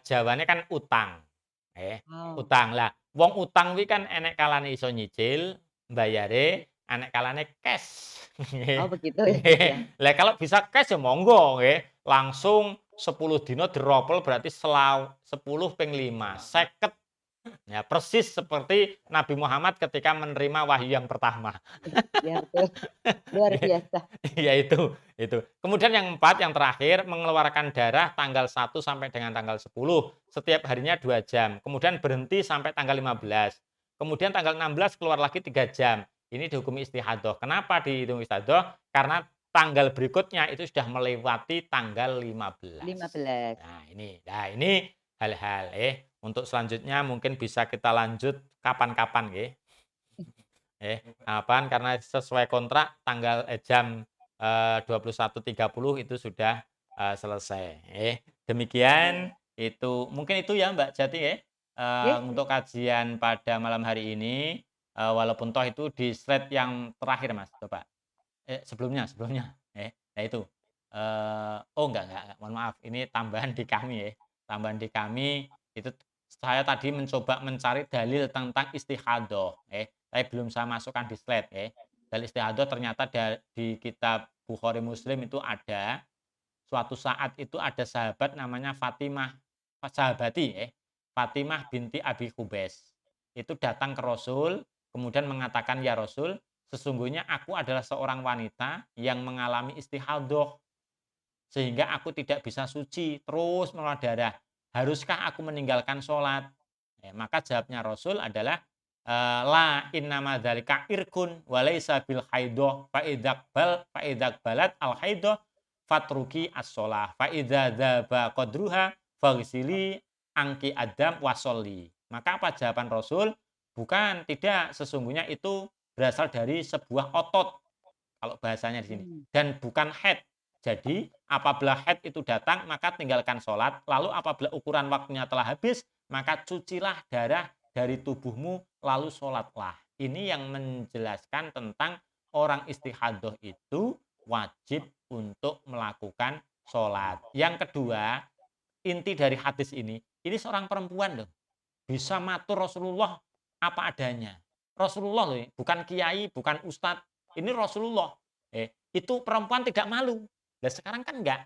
Jawane kan utang. Utang lah. Wong utang kuwi kan enek kalane iso nyicil, mbayare anek kalane cash. Begitu ya. Lah kalau bisa cash ya monggo nggih. Langsung 10 dino diropel berarti 10 ping 5, 50. Ya, persis seperti Nabi Muhammad ketika menerima wahyu yang pertama. Ya, betul. Luar biasa. Ya itu. Kemudian yang 4, yang terakhir, mengeluarkan darah tanggal 1 sampai dengan tanggal 10. Setiap harinya 2 jam. Kemudian berhenti sampai tanggal 15. Kemudian tanggal 16 keluar lagi 3 jam. Ini dihukumi istihadhah. Kenapa dihitung istihadhah? Karena tanggal berikutnya itu sudah melewati tanggal 15. Nah, ini hal-hal untuk selanjutnya mungkin bisa kita lanjut kapan-kapan nggih. Kapan karena sesuai kontrak tanggal jam 21.30 itu sudah selesai. Demikian itu mungkin itu ya Mbak Jati untuk kajian pada malam hari ini. Walaupun toh itu di slide yang terakhir Mas, coba. Sebelumnya. Nah itu. Enggak, mohon maaf. Ini tambahan di kami Tambahan di kami itu saya tadi mencoba mencari dalil tentang istihadhah. Saya belum saya masukkan di slide Dalil istihadhah ternyata di kitab Bukhari Muslim itu ada. Suatu saat itu ada sahabat namanya Fatimah binti Abi Qubais. Itu datang ke Rasul, kemudian mengatakan, "Ya Rasul, sesungguhnya aku adalah seorang wanita yang mengalami istihadhah sehingga aku tidak bisa suci, terus mengeluarkan darah. Haruskah aku meninggalkan sholat?" Maka jawabnya Rasul adalah, la innama dzalika irkun wa laisa bil haidhah fa idzak balat al haidhah fatruki as-shalah fa idza dzaba qadruha faghsili angki adam wasolli. Maka apa jawaban Rasul? Bukan, tidak, sesungguhnya itu berasal dari sebuah otot kalau bahasanya di sini, dan bukan haid. Jadi apabila haid itu datang maka tinggalkan sholat, lalu apabila ukuran waktunya telah habis maka cucilah darah dari tubuhmu lalu sholatlah. Ini yang menjelaskan tentang orang istihadhah itu wajib untuk melakukan sholat. Yang kedua, inti dari hadis ini seorang perempuan loh bisa matur Rasulullah apa adanya. Rasulullah loh, bukan kiai, bukan ustadz. Ini Rasulullah. Itu perempuan tidak malu. Nah sekarang kan enggak.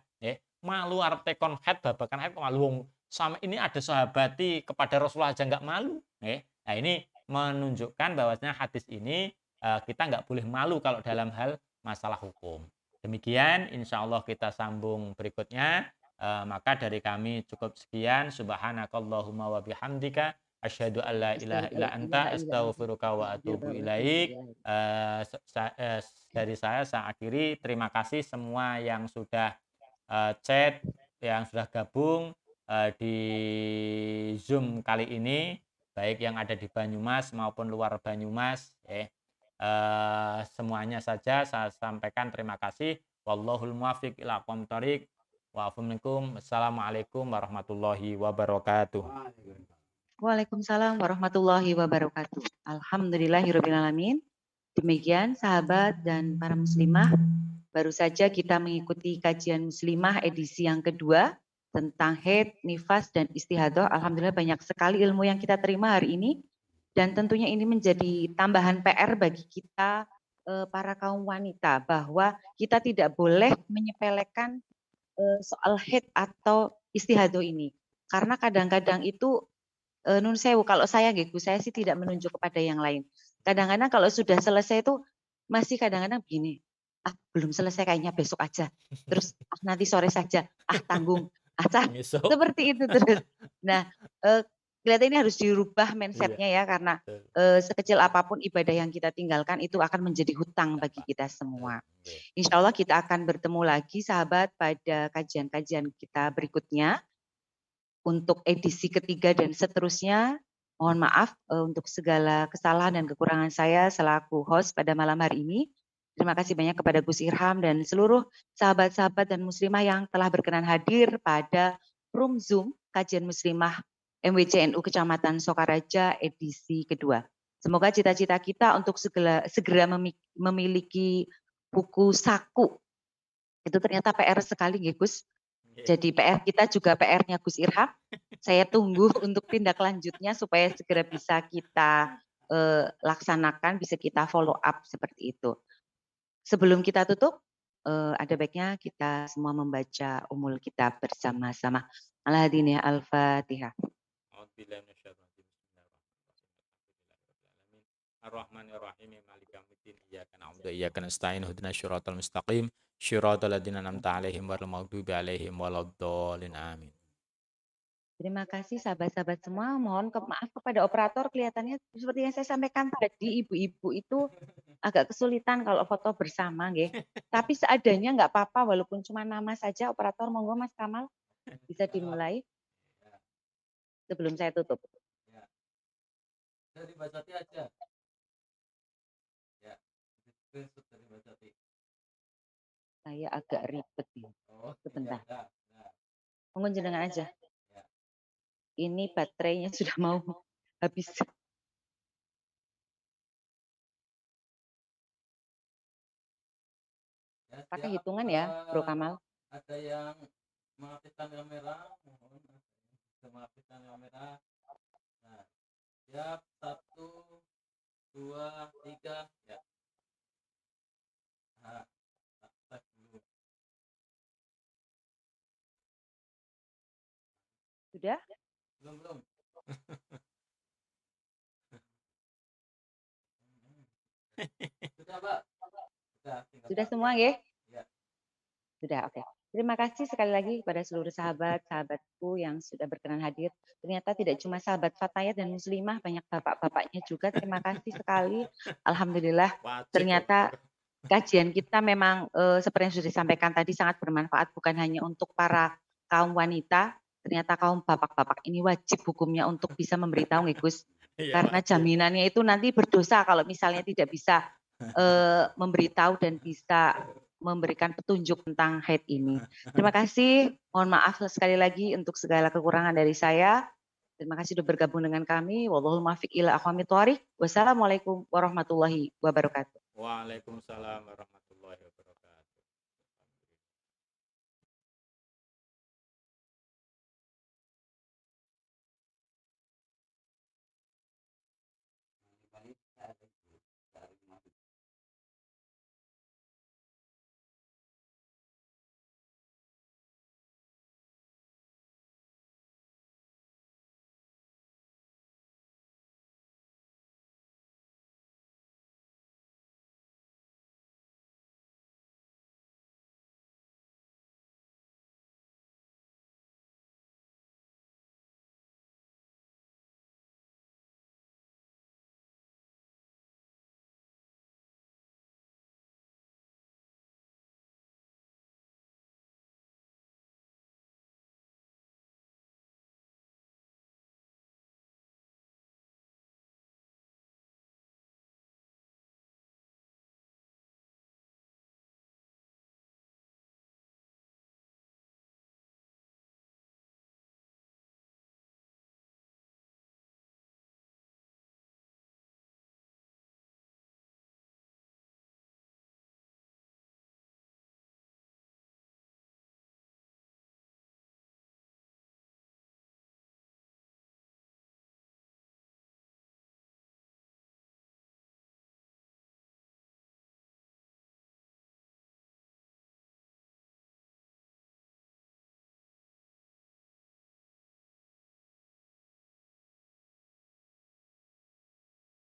Malu arep tekon head, babakan head malu. Wong sama ini ada sahabati kepada Rasulullah aja enggak malu. Nah ini menunjukkan bahwasanya hadis ini kita enggak boleh malu kalau dalam hal masalah hukum. Demikian, insya Allah kita sambung berikutnya. Maka dari kami cukup sekian. Subhanakallahumma wa bihamdika asyhadu an la ilaha illa anta astaghfiruka wa atubu ilaik. Dari saya akhiri, terima kasih semua yang sudah chat, yang sudah gabung di Zoom kali ini, baik yang ada di Banyumas maupun luar Banyumas. Semuanya saja saya sampaikan terima kasih. Wallahul muwaffiq ila aqwamit thoriq. Assalamualaikum warahmatullahi wabarakatuh. Waalaikumsalam warahmatullahi wabarakatuh. Alhamdulillahirabbil alamin. Demikian sahabat dan para muslimah, baru saja kita mengikuti kajian muslimah edisi yang kedua tentang haid, nifas dan istihadah. Alhamdulillah banyak sekali ilmu yang kita terima hari ini dan tentunya ini menjadi tambahan PR bagi kita para kaum wanita bahwa kita tidak boleh menyepelekan soal haid atau istihadah ini. Karena kadang-kadang itu nun sewu, kalau saya gitu, saya sih tidak menunjuk kepada yang lain. Kadang-kadang kalau sudah selesai itu masih kadang-kadang begini, belum selesai kayaknya besok aja. Terus nanti sore saja, tanggung. Seperti itu terus. Nah, kelihatan ini harus dirubah mindsetnya ya, karena sekecil apapun ibadah yang kita tinggalkan itu akan menjadi hutang bagi kita semua. Insya Allah kita akan bertemu lagi sahabat pada kajian-kajian kita berikutnya. Untuk edisi ketiga dan seterusnya, mohon maaf untuk segala kesalahan dan kekurangan saya selaku host pada malam hari ini. Terima kasih banyak kepada Gus Irham dan seluruh sahabat-sahabat dan muslimah yang telah berkenan hadir pada room Zoom kajian muslimah MWCNU Kecamatan Sokaraja edisi kedua. Semoga cita-cita kita untuk segera memiliki buku saku itu ternyata PR sekali ya Gus. Jadi PR kita juga PR-nya Gus Irham. Saya tunggu untuk tindak lanjutnya supaya segera bisa kita laksanakan, bisa kita follow up seperti itu. Sebelum kita tutup, ada baiknya kita semua membaca umul kitab bersama-sama. Al-Hadiniyah Al-Fatihah. Ar-Rahmanir-Rahim Maliki yaumiddin iyyaka na'budu wa iyyaka nasta'in ihdinas siratal mustaqim siratal ladzina an'amta 'alaihim ghairil maghdubi 'alaihim waladdallin amin. Terima kasih sahabat-sahabat semua. Mohon maaf kepada operator, kelihatannya seperti yang saya sampaikan tadi, ibu-ibu itu agak kesulitan kalau foto bersama, nggih. Tapi seadanya nggak apa-apa, walaupun cuma nama saja. Operator, monggo Mas Kamal bisa dimulai sebelum saya tutup. Dari Basati aja. Ya, screenshot dari Basati. Saya agak ribet nih. Sebentar. Ya. Monggo jenengan aja. Ini baterainya sudah mau habis. Pakai hitungan ya, Bro Kamal. Ada yang mengaktifkan kamera, mohon mengaktifkan kamera. Nah, siap 1, 2, 3, ya. Nah, dulu. Sudah? Belum. Sudah, Mbak. Sudah semua ya? Ya. Sudah, oke. Terima kasih sekali lagi kepada seluruh sahabatku yang sudah berkenan hadir. Ternyata tidak cuma sahabat Fatayat dan Muslimah, banyak bapak-bapaknya juga. Terima kasih sekali. Alhamdulillah. Ternyata kajian kita memang seperti yang sudah disampaikan tadi sangat bermanfaat bukan hanya untuk para kaum wanita. Ternyata kaum bapak-bapak ini wajib hukumnya untuk bisa memberitahu, Gus. Karena jaminannya itu nanti berdosa kalau misalnya tidak bisa memberitahu dan bisa memberikan petunjuk tentang haid ini. Terima kasih. Mohon maaf sekali lagi untuk segala kekurangan dari saya. Terima kasih sudah bergabung dengan kami. Wallahul muwaffiq ila aqwamit thoriq. Wassalamualaikum warahmatullahi wabarakatuh. Waalaikumsalam warahmatullahi wabarakatuh.